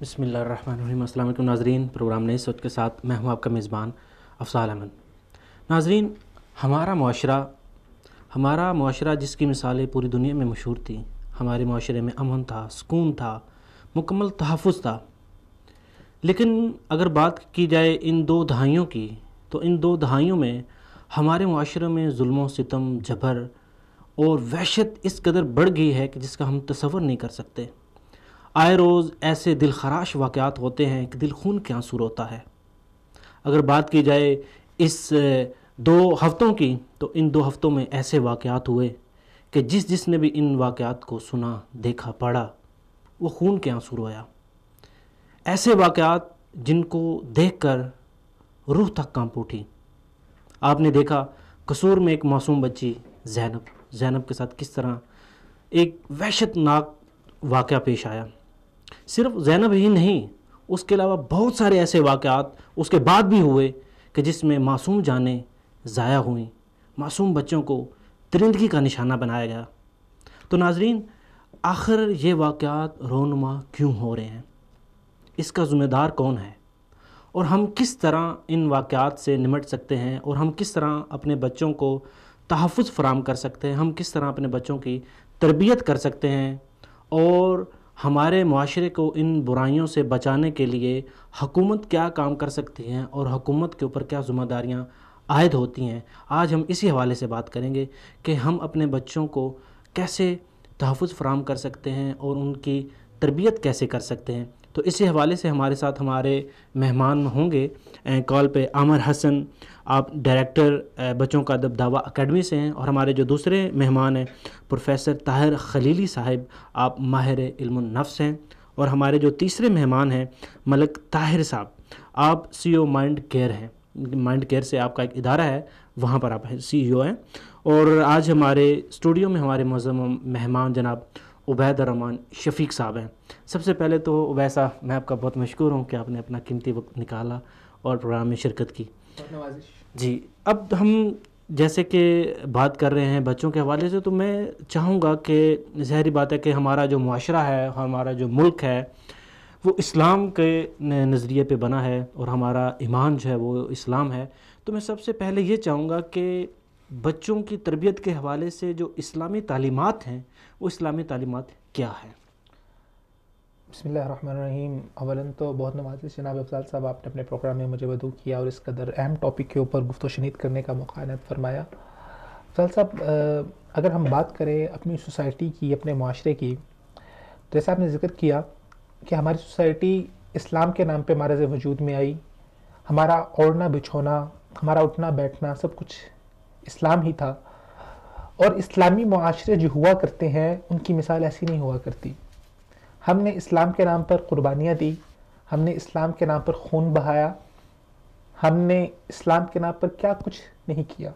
بسم اللہ الرحمن الرحیم۔ السلام علیکم ناظرین، پروگرام نئی سوچ کے ساتھ میں ہوں آپ کا میزبان افضال احمد۔ ناظرین، ہمارا معاشرہ جس کی مثالیں پوری دنیا میں مشہور تھیں، ہمارے معاشرے میں امن تھا، سکون تھا، مکمل تحفظ تھا۔ لیکن اگر بات کی جائے ان 2 دہائیوں کی، تو ان 2 دہائیوں میں ہمارے معاشرے میں ظلم و ستم، جبر اور وحشت اس قدر بڑھ گئی ہے کہ جس کا ہم تصور نہیں کر سکتے۔ آئے روز ایسے دل خراش واقعات ہوتے ہیں کہ دل خون کے آنسو ہوتا ہے۔ اگر بات کی جائے اس 2 ہفتوں کی، تو ان 2 ہفتوں میں ایسے واقعات ہوئے کہ جس نے بھی ان واقعات کو سنا، دیکھا، پڑھا، وہ خون کے آنسو رویا۔ ایسے واقعات جن کو دیکھ کر روح تک کانپ اٹھی۔ آپ نے دیکھا قصور میں ایک معصوم بچی زینب کے ساتھ کس طرح ایک وحشت ناک واقعہ پیش آیا۔ صرف زینب ہی نہیں، اس کے علاوہ بہت سارے ایسے واقعات اس کے بعد بھی ہوئے کہ جس میں معصوم جانیں ضائع ہوئیں، معصوم بچوں کو درندگی کا نشانہ بنایا گیا۔ تو ناظرین، آخر یہ واقعات رونما کیوں ہو رہے ہیں؟ اس کا ذمہ دار کون ہے؟ اور ہم کس طرح ان واقعات سے نمٹ سکتے ہیں، اور ہم کس طرح اپنے بچوں کو تحفظ فراہم کر سکتے ہیں، ہم کس طرح اپنے بچوں کی تربیت کر سکتے ہیں، اور ہمارے معاشرے کو ان برائیوں سے بچانے کے لیے حکومت کیا کام کر سکتی ہیں، اور حکومت کے اوپر کیا ذمہ داریاں عائد ہوتی ہیں۔ آج ہم اسی حوالے سے بات کریں گے کہ ہم اپنے بچوں کو کیسے تحفظ فراہم کر سکتے ہیں اور ان کی تربیت کیسے کر سکتے ہیں۔ تو اسی حوالے سے ہمارے ساتھ ہمارے مہمان ہوں گے کال پہ عامر حسن، آپ ڈائریکٹر بچوں کا ادب دعویٰ اکیڈمی سے ہیں، اور ہمارے جو دوسرے مہمان ہیں پروفیسر طاہر خلیلی صاحب، آپ ماہر علم النفس ہیں، اور ہمارے جو تیسرے مہمان ہیں ملک طاہر صاحب، آپ CEO مائنڈ کیئر ہیں۔ مائنڈ کیئر سے آپ کا ایک ادارہ ہے، وہاں پر آپ CEO ہیں۔ اور آج ہمارے اسٹوڈیو میں ہمارے معظم مہمان جناب عبید الرحمن شفیق صاحب ہیں۔ سب سے پہلے تو عبید صاحب، میں آپ کا بہت مشکور ہوں کہ آپ نے اپنا قیمتی وقت نکالا اور پروگرام میں شرکت کی۔ جی، اب ہم جیسے کہ بات کر رہے ہیں بچوں کے حوالے سے، تو میں چاہوں گا کہ ظاہری بات ہے کہ ہمارا جو معاشرہ ہے، ہمارا جو ملک ہے، وہ اسلام کے نظریے پہ بنا ہے، اور ہمارا ایمان جو ہے وہ اسلام ہے۔ تو میں سب سے پہلے یہ چاہوں گا کہ بچوں کی تربیت کے حوالے سے جو اسلامی تعلیمات ہیں، وہ اسلامی تعلیمات کیا ہیں؟ بسم اللہ الرحمن الرحیم۔ اولاً تو بہت نوازش جناب افضال صاحب، آپ نے اپنے پروگرام میں مجھے مدعو کیا اور اس قدر اہم ٹاپک کے اوپر گفت و شنید کرنے کا موقع عنایت فرمایا۔ افضال صاحب، اگر ہم بات کریں اپنی سوسائٹی کی، اپنے معاشرے کی، جیسا آپ نے ذکر کیا کہ ہماری سوسائٹی اسلام کے نام پہ معرض وجود میں آئی، ہمارا اوڑھنا بچھونا، ہمارا اٹھنا بیٹھنا سب کچھ اسلام ہی تھا، اور اسلامی معاشرے جو ہوا کرتے ہیں ان کی مثال ایسی نہیں ہوا کرتی۔ ہم نے اسلام کے نام پر قربانیاں دی، ہم نے اسلام کے نام پر خون بہایا، ہم نے اسلام کے نام پر کیا کچھ نہیں کیا،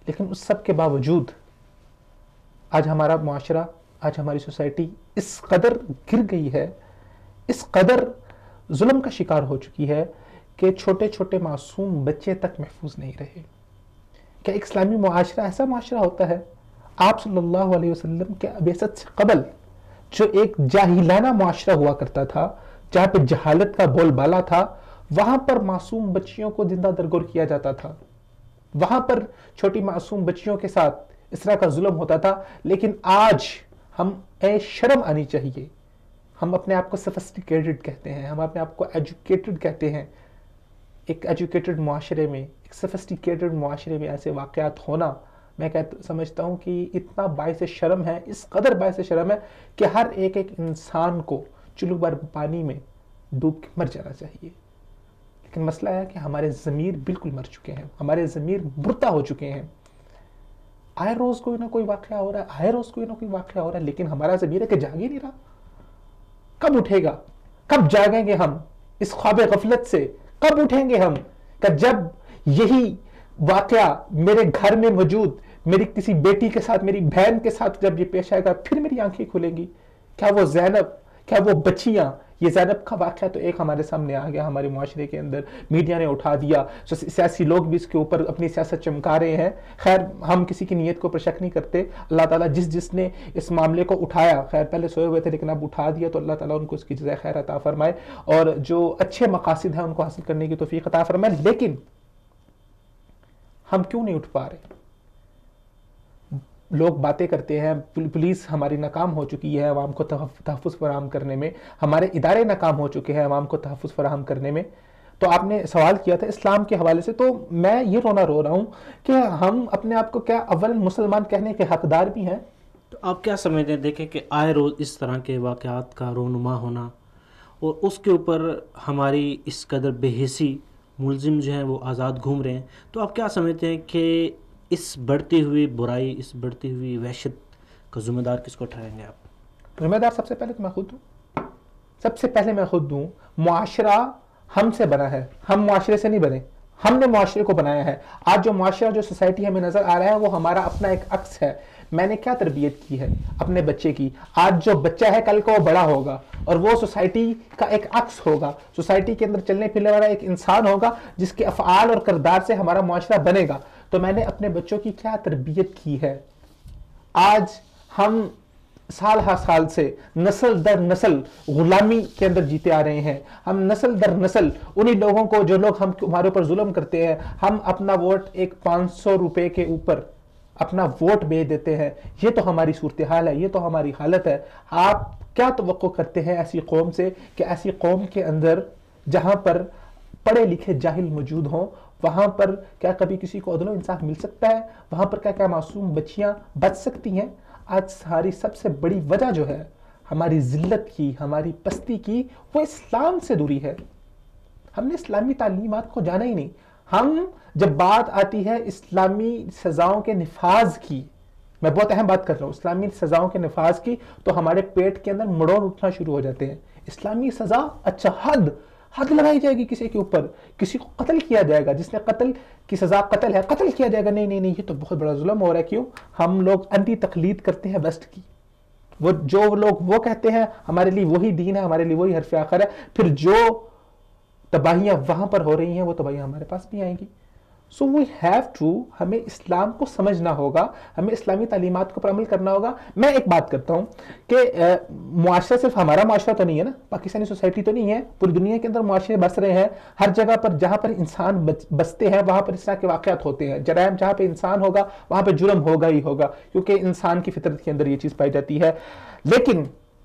لیکن اس سب کے باوجود آج ہمارا معاشرہ، آج ہماری سوسائٹی اس قدر گر گئی ہے، اس قدر ظلم کا شکار ہو چکی ہے کہ چھوٹے چھوٹے معصوم بچے تک محفوظ نہیں رہے۔ کیا ایک اسلامی معاشرہ ایسا معاشرہ ہوتا ہے؟ آپ صلی اللہ علیہ وسلم کے بعثت سے قبل جو ایک جاہلانہ معاشرہ ہوا کرتا تھا، جہاں پہ جہالت کا بول بالا تھا، وہاں پر معصوم بچیوں کو زندہ درگور کیا جاتا تھا، وہاں پر چھوٹی معصوم بچیوں کے ساتھ اس طرح کا ظلم ہوتا تھا۔ لیکن آج ہم شرم آنی چاہیے، ہم اپنے آپ کو سفسٹیکیٹڈ کہتے ہیں، ہم اپنے آپ کو ایجوکیٹڈ کہتے ہیں۔ ایک ایجوکیٹڈ معاشرے میں، ایک سفسٹیکیٹڈ معاشرے میں ایسے واقعات ہونا، میں سمجھتا ہوں کہ اتنا باعث شرم ہے، اس قدر باعث شرم ہے کہ ہر ایک انسان کو چلو بھر پانی میں ڈوب کے مر جانا چاہیے۔ لیکن مسئلہ ہے کہ ہمارے ضمیر بالکل مر چکے ہیں، ہمارے ضمیر مردہ ہو چکے ہیں۔ آئے روز کوئی نہ کوئی واقعہ ہو رہا ہے، آئے روز کوئی نہ کوئی واقعہ ہو رہا ہے، لیکن ہمارا ضمیر ہے کہ جاگ ہی نہیں رہا۔ کب اٹھے گا؟ کب جاگیں گے ہم اس خواب غفلت سے؟ کب اٹھیں گے ہم کہ جب یہی واقعہ میرے گھر میں موجود میری کسی بیٹی کے ساتھ، میری بہن کے ساتھ جب یہ پیش آئے گا، پھر میری آنکھیں کھلیں گی؟ کیا وہ زینب، کیا وہ بچیاں، یہ زینب کا واقعہ تو ایک ہمارے سامنے آ گیا ہمارے معاشرے کے اندر، میڈیا نے اٹھا دیا، سیاسی لوگ بھی اس کے اوپر اپنی سیاست چمکا رہے ہیں. خیر ہم کسی کی نیت کو پر شک نہیں کرتے. اللہ تعالیٰ جس نے اس معاملے کو اٹھایا، خیر پہلے سوئے ہوئے تھے لیکن اب اٹھا دیا، تو اللہ تعالیٰ ان کو اس کی جزائے خیر عطا فرمائے اور جو اچھے مقاصد ہیں ان کو حاصل کرنے کی توفیق عطا فرمائے. لیکن ہم کیوں نہیں اٹھ پا رہے؟ لوگ باتیں کرتے ہیں پولیس ہماری ناکام ہو چکی ہے عوام کو تحفظ فراہم کرنے میں، ہمارے ادارے ناکام ہو چکے ہیں عوام کو تحفظ فراہم کرنے میں. تو آپ نے سوال کیا تھا اسلام کے حوالے سے، تو میں یہ رونا رو رہا ہوں کہ ہم اپنے آپ کو کیا اول مسلمان کہنے کے حقدار بھی ہیں؟ تو آپ کیا سمجھتے ہیں؟ دیکھیں کہ آئے روز اس طرح کے واقعات کا رونما ہونا اور اس کے اوپر ہماری اس قدر بے حسی ملزم جو ہیں وہ آزاد گھوم رہے ہیں، تو آپ کیا سمجھتے ہیں کہ اس بڑھتی ہوئی برائی، اس بڑھتی ہوئی وحشت کا ذمہ دار کس کو ٹھہرائیں گے آپ؟ ذمہ دار سب سے پہلے تو میں خود ہوں، سب سے پہلے میں خود ہوں. معاشرہ ہم سے بنا ہے، ہم معاشرے سے نہیں بنے، ہم نے معاشرے کو بنایا ہے. آج جو معاشرہ، جو سوسائٹی ہمیں نظر آ رہا ہے وہ ہمارا اپنا ایک عکس ہے. میں نے کیا تربیت کی ہے اپنے بچے کی؟ آج جو بچہ ہے کل کو وہ بڑا ہوگا اور وہ سوسائٹی کا ایک عکس ہوگا، سوسائٹی کے اندر چلنے پھرنے والا ایک انسان ہوگا جس کے افعال اور کردار سے ہمارا معاشرہ بنے گا. تو میں نے اپنے بچوں کی کیا تربیت کی ہے؟ آج ہم سال ہر سال سے نسل در نسل غلامی کے اندر جیتے آ رہے ہیں. ہم نسل در نسل انہی لوگوں کو، جو لوگ ہمارے اوپر ظلم کرتے ہیں، ہم اپنا ووٹ ایک 500 روپے کے اوپر اپنا ووٹ بیچ دیتے ہیں. یہ تو ہماری صورتحال ہے، یہ تو ہماری حالت ہے. آپ کیا توقع کرتے ہیں ایسی قوم سے کہ ایسی قوم کے اندر جہاں پر پڑھے لکھے جاہل موجود ہوں، وہاں پر کیا کبھی کسی کو عدل و انصاف مل سکتا ہے؟ وہاں پر کیا معصوم بچیاں بچ سکتی ہیں؟ آج ساری سب سے بڑی وجہ جو ہے ہماری ذلت کی، ہماری پستی کی، وہ اسلام سے دوری ہے. ہم نے اسلامی تعلیمات کو جانا ہی نہیں. ہم جب بات آتی ہے اسلامی سزاؤں کے نفاذ کی، میں بہت اہم بات کر رہا ہوں، اسلامی سزاؤں کے نفاذ کی، تو ہمارے پیٹ کے اندر مڑون اٹھنا شروع ہو جاتے ہیں. اسلامی سزا، اچھا حد لگائی جائے گی کسی کے اوپر، کسی کو قتل کیا جائے گا، جس نے قتل کی سزا قتل ہے، قتل کیا جائے گا. نہیں، یہ تو بہت بڑا ظلم ہو رہا ہے. کیوں؟ ہم لوگ انٹی تقلید کرتے ہیں ویسٹ کی. وہ جو لوگ وہ کہتے ہیں ہمارے لیے وہی دین ہے، ہمارے لیے وہی حرف آخر ہے. پھر جو تباہیاں وہاں پر ہو رہی ہیں وہ تباہیاں ہمارے پاس بھی آئیں گی. سو وی ہیو ٹو، ہمیں اسلام کو سمجھنا ہوگا، ہمیں اسلامی تعلیمات کو پر عمل کرنا ہوگا. میں ایک بات کرتا ہوں کہ معاشرہ صرف ہمارا معاشرہ تو نہیں ہے نا، پاکستانی سوسائٹی تو نہیں ہے، پوری دنیا کے اندر معاشرے بس رہے ہیں. ہر جگہ پر جہاں پر انسان بستے ہیں وہاں پر اس طرح کے واقعات ہوتے ہیں. جرائم جہاں پہ انسان ہوگا وہاں پہ جرم ہوگا ہی ہوگا، کیونکہ انسان کی فطرت کے اندر یہ چیز پائی جاتی ہے. لیکن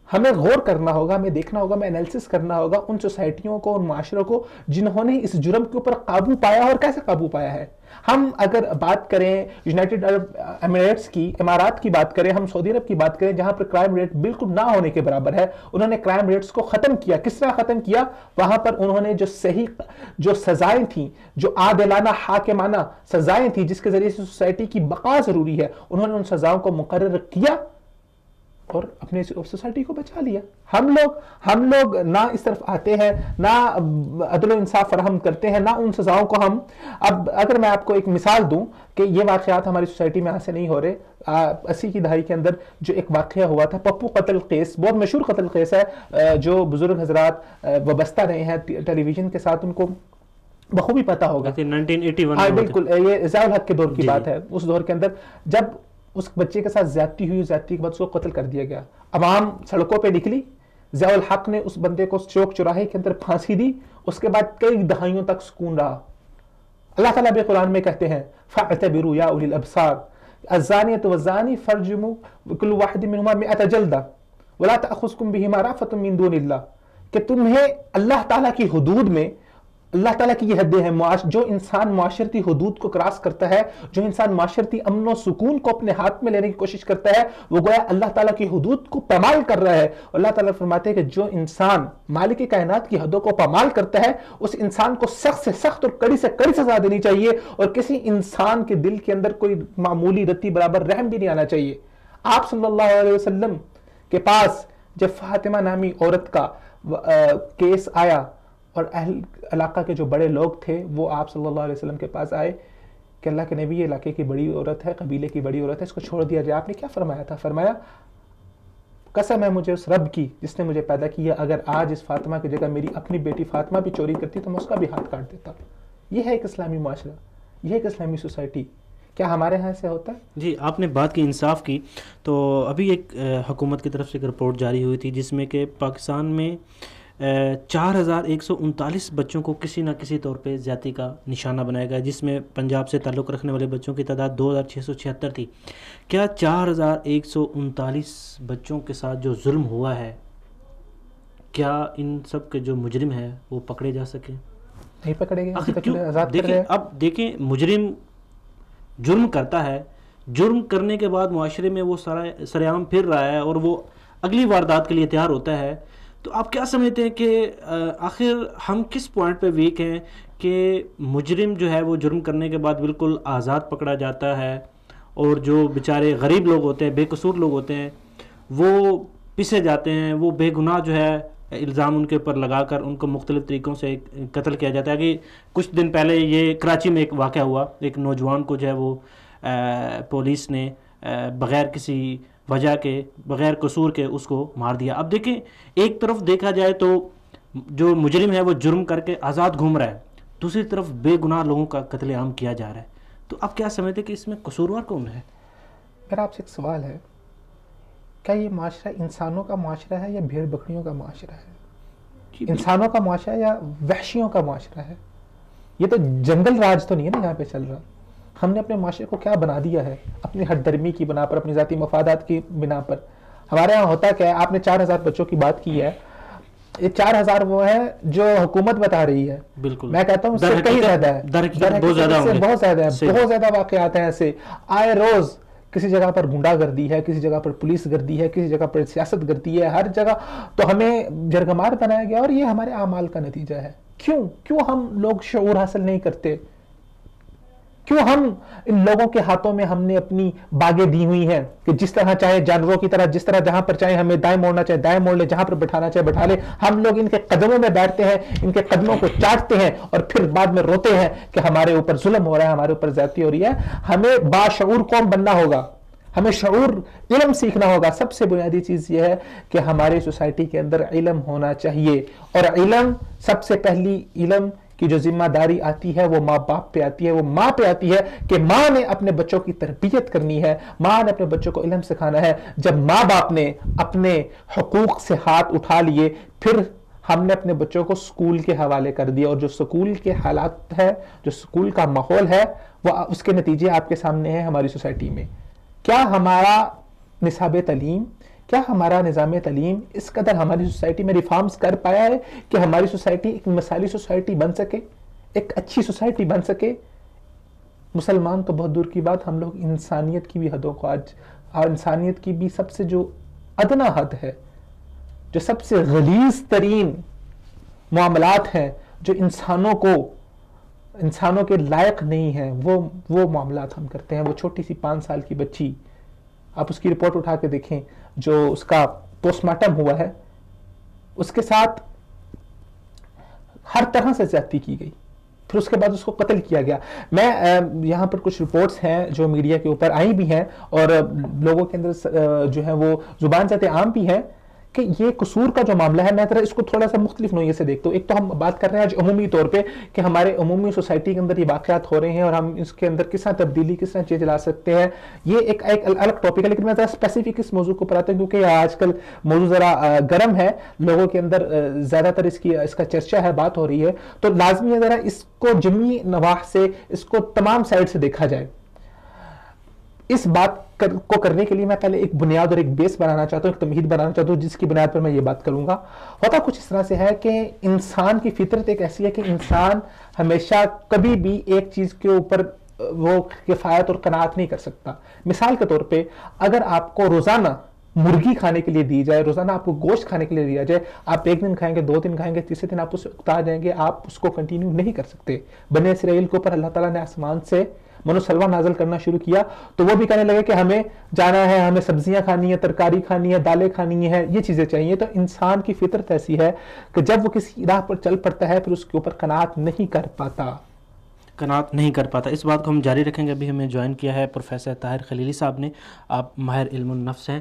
ہمیں غور کرنا ہوگا، ہمیں دیکھنا ہوگا، ہمیں انالیسس کرنا ہوگا ان سوسائٹیوں کو، ان معاشروں کو جنہوں نے اس جرم کے اوپر قابو پایا اور کیسے قابو پایا ہے. ہم اگر بات کریں یونائٹڈ عرب اماراتس کی، امارات کی بات کریں، ہم سعودی عرب کی بات کریں، جہاں پر کرائم ریٹ بالکل نہ ہونے کے برابر ہے، انہوں نے کرائم ریٹس کو ختم کیا. کس طرح ختم کیا؟ وہاں پر انہوں نے جو سزائیں تھیں، جو عادلانہ حاکمانہ سزائیں تھیں جس کے ذریعے سے سوسائٹی کی بقا ضروری ہے، انہوں نے ان سزاؤں کو مقرر کیا اور اپنے سوسائٹی کو بچا لیا. ہم لوگ نہ اس طرف آتے ہیں، نہ عدل و انصاف فراہم کرتے ہیں، نہ ان سزاؤں کو ہم. اب اگر میں آپ کو ایک مثال دوں کہ یہ واقعات ہماری سوسائٹی میں ایسے نہیں ہو رہے. 80 کی دہائی کے اندر جو ایک واقعہ ہوا تھا، پپو قتل کیس، بہت مشہور قتل کیس ہے، جو بزرگ حضرات وابستہ رہے ہیں ٹیلی ویژن کے ساتھ، ان کو بخوبی پتا ہوگا. 1981 بالکل، یہ ضیاء الحق کے دور کی بات ہے. اس دور کے اندر جب اس بچے کے ساتھ زیادتی ہوئی، زیادتی کے بعد اس کو قتل کر دیا گیا. عوام سڑکوں پہ نکلی، ضیاء الحق نے اس بندے کو چوک چوراہے کے اندر پھانسی دی. اس کے بعد کئی دہائیوں تک سکون رہا. اللہ تعالیٰ بھی قرآن میں کہتے ہیں فَاعْتَبِرُوا يَا أُولِي الْأَبْصَارِ الزَّانِيَةُ وَالزَّانِي فَارْجُمُوا كُلُّ وَاحِدٍ مِّنْهُمَا 100 جَلْدَةً وَلَا تَأْخُذْكُمْ بِهِمَا رَأْفَةٌ مِّن دُونِ اللَّهِ، کہ تمہیں اللہ تعالیٰ کی حدود میں، اللہ تعالیٰ کی یہ حدیں ہیں. جو انسان معاشرتی حدود کو کراس کرتا ہے، جو انسان معاشرتی امن و سکون کو اپنے ہاتھ میں لینے کی کوشش کرتا ہے، وہ گویا اللہ تعالیٰ کی حدود کو پامال کر رہا ہے. اللہ تعالیٰ فرماتے ہیں کہ جو انسان مالک کائنات کی حدوں کو پامال کرتا ہے، اس انسان کو سخت سے سخت اور کڑی سے کڑی سزا دینی چاہیے، اور کسی انسان کے دل کے اندر کوئی معمولی رتی برابر رحم بھی نہیں آنا چاہیے. آپ صلی اللہ علیہ وسلم کے پاس جب فاطمہ نامی عورت کا کیس آیا اور اہل علاقہ کے جو بڑے لوگ تھے وہ آپ صلی اللہ علیہ وسلم کے پاس آئے کہ اللہ کے نبی، یہ علاقے کی بڑی عورت ہے، قبیلے کی بڑی عورت ہے، اس کو چھوڑ دیا جائے. آپ نے کیا فرمایا تھا؟ فرمایا قسم ہے مجھے اس رب کی جس نے مجھے پیدا کیا، اگر آج اس فاطمہ کی جگہ میری اپنی بیٹی فاطمہ بھی چوری کرتی تو میں اس کا بھی ہاتھ کاٹ دیتا. یہ ہے ایک اسلامی معاشرہ، یہ ہے ایک اسلامی سوسائٹی. کیا ہمارے ہاں سے ہوتا ہے؟ جی آپ نے بات کی انصاف کی، تو ابھی ایک حکومت کی طرف سے ایک رپورٹ جاری ہوئی تھی جس میں کہ پاکستان میں 4139 بچوں کو کسی نہ کسی طور پہ زیادتی کا نشانہ بنایا گیا، جس میں پنجاب سے تعلق رکھنے والے بچوں کی تعداد 2676 تھی. کیا 4139 بچوں کے ساتھ جو ظلم ہوا ہے، کیا ان سب کے جو مجرم ہیں وہ پکڑے جا سکیں؟ نہیں پکڑے گئے. آخر کیوں؟ اب دیکھیں مجرم جرم کرتا ہے، جرم کرنے کے بعد معاشرے میں وہ سرعام پھر رہا ہے اور وہ اگلی واردات کے لیے تیار ہوتا ہے. تو آپ کیا سمجھتے ہیں کہ آخر ہم کس پوائنٹ پہ ویک ہیں کہ مجرم جو ہے وہ جرم کرنے کے بعد بالکل آزاد پکڑا جاتا ہے اور جو بیچارے غریب لوگ ہوتے ہیں، بے قصور لوگ ہوتے ہیں، وہ پسے جاتے ہیں، وہ بے گناہ جو ہے الزام ان کے اوپر لگا کر ان کو مختلف طریقوں سے قتل کیا جاتا ہے. کہ کچھ دن پہلے یہ کراچی میں ایک واقعہ ہوا، ایک نوجوان کو جو ہے وہ پولیس نے بغیر کسی وجہ کے، بغیر قصور کے اس کو مار دیا. اب دیکھیں ایک طرف دیکھا جائے تو جو مجرم ہے وہ جرم کر کے آزاد گھوم رہا ہے، دوسری طرف بے گناہ لوگوں کا قتل عام کیا جا رہا ہے. تو آپ کیا سمجھتے ہیں کہ اس میں قصوروار کون ہے؟ میرا آپ سے ایک سوال ہے، کیا یہ معاشرہ انسانوں کا معاشرہ ہے یا بھیڑ بکریوں کا معاشرہ ہے؟ انسانوں کا معاشرہ یا وحشیوں کا معاشرہ ہے؟ یہ تو جنگل راج تو نہیں ہے نا یہاں پہ چل رہا. ہم نے اپنے معاشرے کو کیا بنا دیا ہے؟ اپنی ہٹ درمی کی بنا پر، اپنی ذاتی مفادات کی بنا پر. ہمارے ہاں ہوتا کیا ہے؟ آپ نے 4000 بچوں کی بات کی ہے، یہ 4000 وہ ہے جو حکومت بتا رہی ہے. بالکل میں کہتا ہوں اس سے کہیں زیادہ ہے، بہت زیادہ ہے. بہت زیادہ واقعات ہیں ایسے آئے روز. کسی جگہ پر گنڈا گردی ہے، کسی جگہ پر پولیس گردی ہے، کسی جگہ پر سیاست گردی ہے، ہر جگہ تو ہمیں جرگمار بنایا گیا. اور یہ ہمارے اعمال کا نتیجہ ہے. کیوں ہم لوگ شعور حاصل نہیں کرتے؟ کیوں ہم ان لوگوں کے ہاتھوں میں ہم نے اپنی باغیں دی ہوئی ہیں کہ جس طرح چاہے جانوروں کی طرح، جس طرح جہاں پر چاہے ہمیں دائیں موڑنا چاہے دائیں موڑ لے، جہاں پر بٹھانا چاہے بٹھا لے. ہم لوگ ان کے قدموں میں بیٹھتے ہیں، ان کے قدموں کو چاٹتے ہیں اور پھر بعد میں روتے ہیں کہ ہمارے اوپر ظلم ہو رہا ہے، ہمارے اوپر زیادتی ہو رہی ہے. ہمیں باشعور قوم بننا ہوگا، ہمیں شعور علم سیکھنا ہوگا. سب سے بنیادی چیز یہ ہے کہ ہماری سوسائٹی کے اندر علم ہونا چاہیے. اور علم، سب سے پہلی علم کی جو ذمہ داری آتی ہے وہ ماں باپ پہ آتی ہے. وہ ماں پہ آتی ہے کہ ماں نے اپنے بچوں کی تربیت کرنی ہے، ماں نے اپنے بچوں کو علم سکھانا ہے. جب ماں باپ نے اپنے حقوق سے ہاتھ اٹھا لیے، پھر ہم نے اپنے بچوں کو سکول کے حوالے کر دیا. اور جو سکول کے حالات ہے، جو سکول کا ماحول ہے، وہ اس کے نتیجے آپ کے سامنے ہیں ہماری سوسائٹی میں. کیا ہمارا نصاب تعلیم، کیا ہمارا نظام تعلیم اس قدر ہماری سوسائٹی میں ریفارمز کر پایا ہے کہ ہماری سوسائٹی ایک مثالی سوسائٹی بن سکے، ایک اچھی سوسائٹی بن سکے؟ مسلمان تو بہت دور کی بات، ہم لوگ انسانیت کی بھی حدوں کو آج، اور انسانیت کی بھی سب سے جو ادنا حد ہے، جو سب سے غلیظ ترین معاملات ہیں، جو انسانوں کے لائق نہیں ہیں، وہ معاملات ہم کرتے ہیں. وہ چھوٹی سی 5 سال کی بچی، آپ اس کی رپورٹ اٹھا کے دیکھیں جو اس کا پوسٹ مارٹم ہوا ہے، اس کے ساتھ ہر طرح سے زیادتی کی گئی، پھر اس کے بعد اس کو قتل کیا گیا. میں یہاں پر کچھ رپورٹس ہیں جو میڈیا کے اوپر آئی بھی ہیں اور لوگوں کے اندر جو ہے وہ زبان زد عام بھی ہے کہ یہ قصور کا جو معاملہ ہے، میں ذرا اس کو تھوڑا سا مختلف نوعیے سے دیکھتا ہوں. ایک تو ہم بات کر رہے ہیں آج عمومی طور پہ کہ ہمارے عمومی سوسائٹی کے اندر یہ واقعات ہو رہے ہیں اور ہم اس کے اندر کس طرح تبدیلی، کس طرح چیز لا سکتے ہیں. یہ ایک الگ ٹاپک ہے، لیکن میں ذرا اسپیسیفک اس موضوع کو پر آتا ہوں کیونکہ آج کل موضوع ذرا گرم ہے، لوگوں کے اندر زیادہ تر اس کا چرچا ہے، بات ہو رہی ہے. تو لازمی ہے ذرا اس کو جمعی نواح سے، اس کو تمام سائڈ سے دیکھا جائے. اس بات کو کرنے کے لیے میں پہلے ایک بنیاد اور ایک بیس بنانا چاہتا ہوں، ایک تمہید بنانا چاہتا ہوں جس کی بنیاد پر میں یہ بات کروں گا. ہوتا کچھ اس طرح سے ہے کہ انسان کی فطرت ایک ایسی ہے کہ انسان ہمیشہ کبھی بھی ایک چیز کے اوپر وہ کفایت اور قناعت نہیں کر سکتا. مثال کے طور پہ اگر آپ کو روزانہ مرغی کھانے کے لیے دی جائے، روزانہ آپ کو گوشت کھانے کے لیے دیا جائے، آپ ایک دن کھائیں گے، 2 دن کھائیں گے، تیسرے دن آپ اس سے اکتا جائیں گے، آپ اس کو کنٹینیو نہیں کر سکتے. بنی اسرائیل کے اوپر اللہ تعالیٰ نے آسمان سے منو سلوہ نازل کرنا شروع کیا تو وہ بھی کہنے لگے کہ ہمیں جانا ہے، ہمیں سبزیاں کھانی ہے، ترکاری کھانی ہے، دالیں کھانی ہے، یہ چیزیں چاہیے. تو انسان کی فطرت ایسی ہے کہ جب وہ کسی راہ پر چل پڑتا ہے پھر اس کے اوپر قناعت نہیں کر پاتا. اس بات کو ہم جاری رکھیں گے. ابھی ہمیں جوائن کیا ہے پروفیسر طاہر خلیلی صاحب نے. آپ ماہر علم النفس ہیں.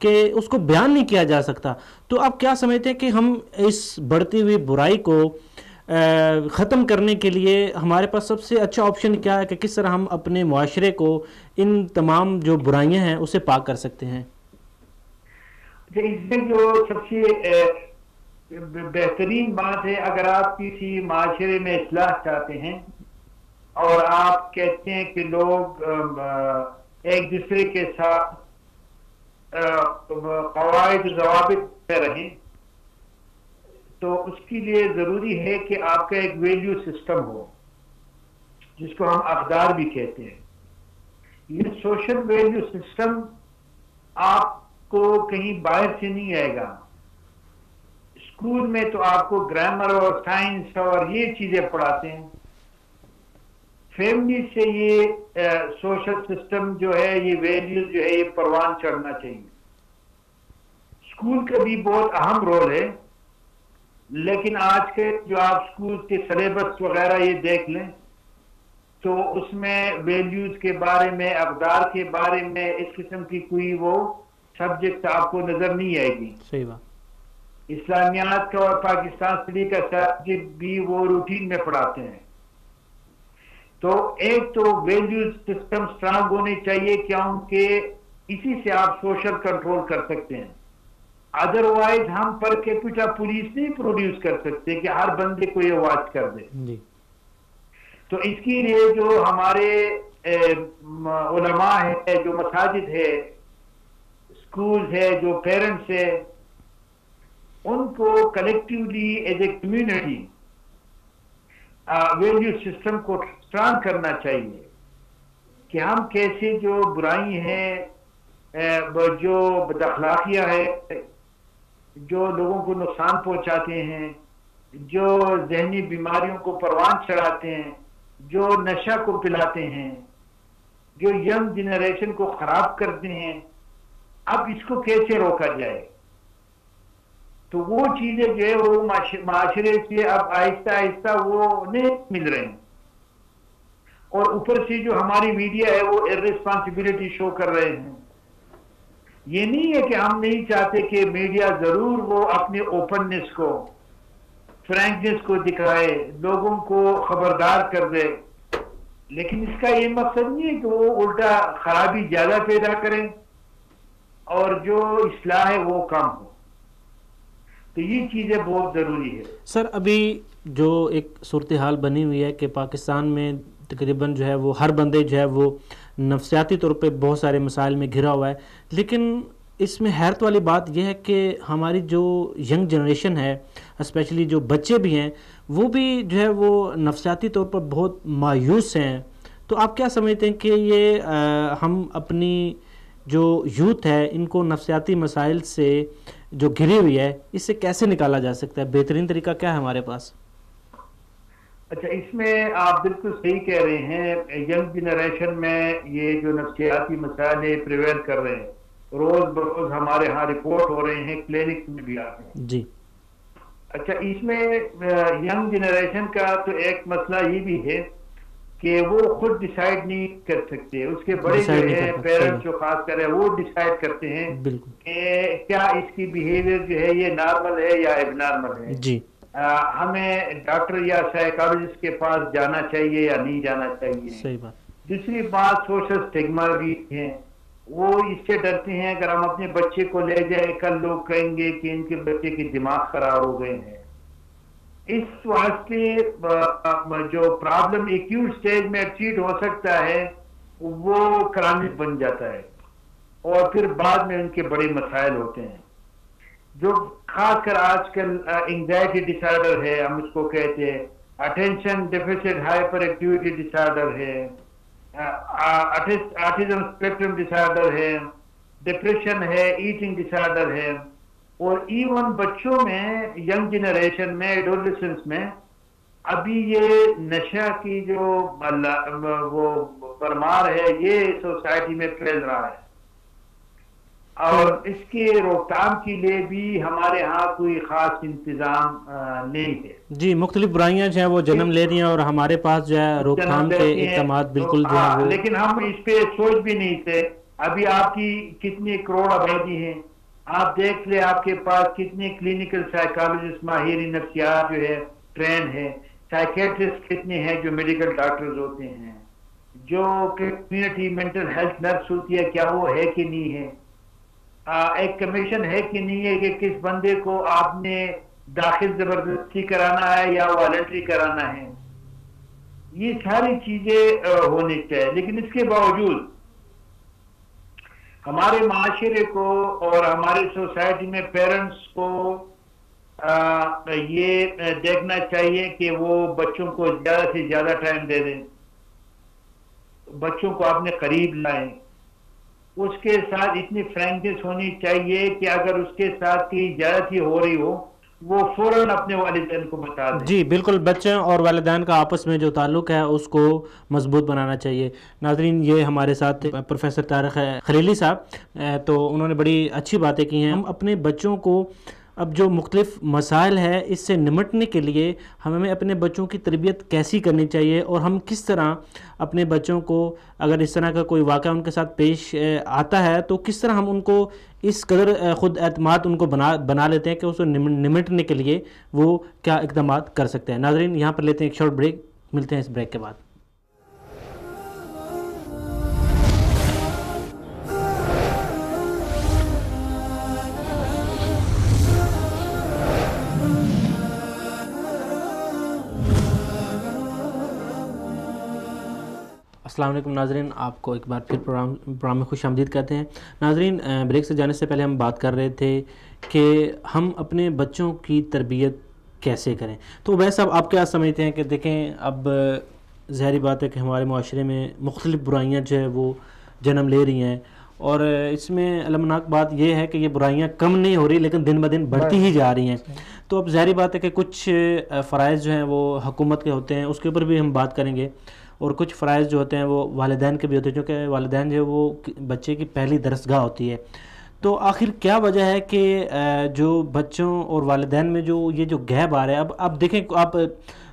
کہ اس کو بیان نہیں کیا جا سکتا. تو آپ کیا سمجھتے ہیں کہ ہم اس بڑھتی ہوئی برائی کو ختم کرنے کے لیے ہمارے پاس سب سے اچھا آپشن کیا ہے کہ کس طرح ہم اپنے معاشرے کو ان تمام جو برائیاں ہیں اسے پاک کر سکتے ہیں؟ اس میں جو سب سے بہترین بات ہے، اگر آپ کسی معاشرے میں اصلاح چاہتے ہیں اور آپ کہتے ہیں کہ لوگ ایک دوسرے کے ساتھ قواعد و ضوابط میں رہیں، تو اس کے لیے ضروری ہے کہ آپ کا ایک ویلیو سسٹم ہو، جس کو ہم اقدار بھی کہتے ہیں. یہ سوشل ویلیو سسٹم آپ کو کہیں باہر سے نہیں آئے گا. اسکول میں تو آپ کو گرامر اور سائنس اور یہ چیزیں پڑھاتے ہیں. فیملی سے یہ سوشل سسٹم جو ہے، یہ ویلیو جو ہے، یہ پروان چڑھنا چاہیے. اسکول کا بھی بہت اہم رول ہے، لیکن آج کے جو آپ اسکول کے سلیبس وغیرہ یہ دیکھ لیں تو اس میں ویلیوز کے بارے میں، اقدار کے بارے میں اس قسم کی کوئی وہ سبجیکٹ آپ کو نظر نہیں آئے گی. صحیح بات. اسلامیات کا اور پاکستان اسٹڈی کا سبجیکٹ بھی وہ روٹین میں پڑھاتے ہیں. تو ایک تو ویلیوز سسٹم سٹرانگ ہونے چاہیے، کیونکہ اسی سے آپ سوشل کنٹرول کر سکتے ہیں. ادروائز ہم پڑھ کے کچھ آپ پولیس نہیں پروڈیوس کر سکتے کہ ہر بندے کو یہ واچ کر دے. تو اس کے لیے جو ہمارے علماء ہے، جو مساجد ہے، اسکول ہے، جو پیرنٹس ہے، ان کو collectively as a community value system کو اسٹرانگ کرنا چاہیے کہ ہم کیسے جو برائی ہیں، جو بد اخلاقیاں ہے، جو لوگوں کو نقصان پہنچاتے ہیں، جو ذہنی بیماریوں کو پروان چڑھاتے ہیں، جو نشہ کو پلاتے ہیں، جو ینگ جنریشن کو خراب کرتے ہیں، اب اس کو کیسے روکا جائے. تو وہ چیزیں جو ہے وہ معاشرے سے اب آہستہ آہستہ وہ نہیں مل رہے ہیں. اور اوپر سے جو ہماری میڈیا ہے وہ ارسپانسبلٹی شو کر رہے ہیں. یہ نہیں ہے کہ ہم نہیں چاہتے کہ میڈیا ضرور وہ اپنے اوپننس کو، فرینکنس کو دکھائے، لوگوں کو خبردار کر دے، لیکن اس کا یہ مقصد نہیں ہے کہ وہ الٹا خرابی زیادہ پیدا کریں اور جو اصلاح ہے وہ کم ہو. تو یہ چیزیں بہت ضروری ہے. سر، ابھی جو ایک صورتحال بنی ہوئی ہے کہ پاکستان میں تقریباً جو ہے وہ ہر بندے جو ہے وہ نفسیاتی طور پہ بہت سارے مسائل میں گھرا ہوا ہے، لیکن اس میں حیرت والی بات یہ ہے کہ ہماری جو ینگ جنریشن ہے، اسپیشلی جو بچے بھی ہیں، وہ بھی جو ہے وہ نفسیاتی طور پر بہت مایوس ہیں. تو آپ کیا سمجھتے ہیں کہ یہ ہم اپنی جو یوتھ ہے ان کو نفسیاتی مسائل سے جو گھری ہوئی ہے اس سے کیسے نکالا جا سکتا ہے؟ بہترین طریقہ کیا ہے ہمارے پاس؟ اچھا، اس میں آپ بالکل صحیح کہہ رہے ہیں. ینگ جنریشن میں یہ جو نفسیاتی مسائل پریویل کر رہے ہیں، روز بروز ہمارے ہاں رپورٹ ہو رہے ہیں، کلینک میں بھی آتے ہیں. جی. اچھا، اس میں ینگ جنریشن کا تو ایک مسئلہ یہ بھی ہے کہ وہ خود ڈیسائیڈ نہیں کر سکتے. اس کے بڑے جو ہے پیرنٹس جو خاص کر ہے وہ ڈیسائیڈ کرتے ہیں کہ کیا اس کی بیہیویئر جو ہے یہ نارمل ہے یا ایب نارمل ہے. جی. ہمیں ڈاکٹر یا سائیکالوجسٹ کے پاس جانا چاہیے یا نہیں جانا چاہیے. صحیح بات. دوسری بات سوشل سٹیگما بھی ہے. وہ اس سے ڈرتے ہیں اگر ہم اپنے بچے کو لے جائیں کل لوگ کہیں گے کہ ان کے بچے کے دماغ خراب ہو گئے ہیں. اس واسطے جو پرابلم ایکیوٹ سٹیج میں ٹریٹ ہو سکتا ہے وہ کرانک بن جاتا ہے اور پھر بعد میں ان کے بڑے مسائل ہوتے ہیں. جو خاص کر آج کل انگزائٹی ڈس آرڈر ہے، ہم اس کو کہتے ہیں، اٹینشن ڈیفیسٹ ہائپر ایکٹیویٹی ڈس آرڈر ہے، آٹزم اسپیکٹرم ڈس آرڈر ہے، ڈپریشن ہے، ایٹنگ ڈس آرڈر ہے. اور ایون بچوں میں، ینگ جنریشن میں، ایڈولسنس میں ابھی یہ نشہ کی جو وہ پرمار ہے یہ سوسائٹی میں پھیل رہا ہے اور اس کے روک تھام کے لیے بھی ہمارے ہاں کوئی خاص انتظام نہیں ہے. جی، مختلف برائیاں جو ہیں وہ جنم لے رہی ہیں اور ہمارے پاس جو ہے روک تھام کے اقدامات بالکل جو ہے، لیکن ہم اس پہ سوچ بھی نہیں تھے. ابھی آپ کی کتنی کروڑ آبادی ہیں، آپ دیکھ لیں آپ کے پاس کتنے کلینکل سائیکالوجسٹ ماہر نفسیات جو ہے ٹرین ہے، سائیکیٹرسٹ کتنے ہیں جو میڈیکل ڈاکٹرز ہوتے ہیں، جو کمیونٹی مینٹل ہیلتھ نرس ہوتی ہے کیا وہ ہے کہ نہیں ہے، ایک کمیشن ہے کہ نہیں ہے کہ کس بندے کو آپ نے داخل زبردستی کرانا ہے یا والنٹری کرانا ہے. یہ ساری چیزیں ہونی چاہیے. لیکن اس کے باوجود ہمارے معاشرے کو اور ہماری سوسائٹی میں پیرنٹس کو یہ دیکھنا چاہیے کہ وہ بچوں کو زیادہ سے زیادہ ٹائم دے دیں، بچوں کو اپنے قریب لائیں. اس کے ساتھ اتنی فرینکنس ہونی چاہیے کہ اگر اس کے ساتھ کی زیادتی ہو رہی ہو وہ فوراً اپنے والدین کو بتا دیں. جی بالکل، بچوں اور والدین کا آپس میں جو تعلق ہے اس کو مضبوط بنانا چاہیے. ناظرین، یہ ہمارے ساتھ پروفیسر طارق خلیلی صاحب، تو انہوں نے بڑی اچھی باتیں کی ہیں. ہم اپنے بچوں کو اب جو مختلف مسائل ہے اس سے نمٹنے کے لیے ہمیں اپنے بچوں کی تربیت کیسی کرنی چاہیے، اور ہم کس طرح اپنے بچوں کو، اگر اس طرح کا کوئی واقعہ ان کے ساتھ پیش آتا ہے تو کس طرح ہم ان کو اس قدر خود اعتماد ان کو بنا لیتے ہیں کہ اس کو نمٹنے کے لیے وہ کیا اقدامات کر سکتے ہیں. ناظرین، یہاں پر لیتے ہیں ایک شارٹ بریک، ملتے ہیں اس بریک کے بعد. السلام علیکم ناظرین، آپ کو ایک بار پھر پروگرام میں خوش آمدید کہتے ہیں. ناظرین، بریک سے جانے سے پہلے ہم بات کر رہے تھے کہ ہم اپنے بچوں کی تربیت کیسے کریں. تو ویسے صاحب، آپ کیا سمجھتے ہیں کہ دیکھیں اب ظاہری بات ہے کہ ہمارے معاشرے میں مختلف برائیاں جو ہے وہ جنم لے رہی ہیں، اور اس میں المناک بات یہ ہے کہ یہ برائیاں کم نہیں ہو رہی لیکن دن بدن بڑھتی ہی جا رہی ہیں. تو اب ظاہری بات ہے کہ کچھ فرائض جو ہیں وہ حکومت کے ہوتے ہیں، اس کے اوپر بھی ہم بات کریں گے، اور کچھ فرائض جو ہوتے ہیں وہ والدین کے بھی ہوتے ہیں، کیونکہ والدین جو ہے وہ بچے کی پہلی درسگاہ ہوتی ہے. تو آخر کیا وجہ ہے کہ جو بچوں اور والدین میں جو یہ جو گیپ آ رہا ہے، اب دیکھیں آپ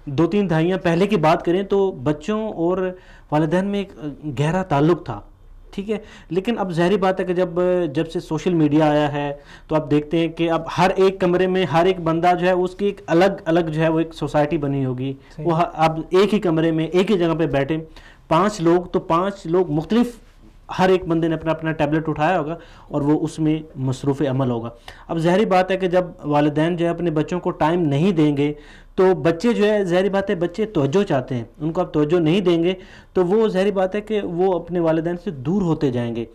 2-3 دہائیاں پہلے کی بات کریں تو بچوں اور والدین میں ایک گہرا تعلق تھا، ٹھیک ہے. لیکن اب ظاہری بات ہے کہ جب سے سوشل میڈیا آیا ہے تو آپ دیکھتے ہیں کہ اب ہر ایک کمرے میں ہر ایک بندہ جو ہے اس کی ایک الگ جو ہے وہ ایک سوسائٹی بنی ہوگی. وہ اب ایک ہی کمرے میں ایک ہی جگہ پہ بیٹھے 5 لوگ، تو 5 لوگ مختلف، ہر ایک بندے نے اپنا ٹیبلٹ اٹھایا ہوگا اور وہ اس میں مصروف عمل ہوگا. اب ظاہری بات ہے کہ جب والدین جو ہے اپنے بچوں کو ٹائم نہیں دیں گے تو بچے جو ہے، ظاہری بات ہے بچے توجہ چاہتے ہیں، ان کو اب توجہ نہیں دیں گے تو وہ ظاہری بات ہے کہ وہ اپنے والدین سے دور ہوتے جائیں گے.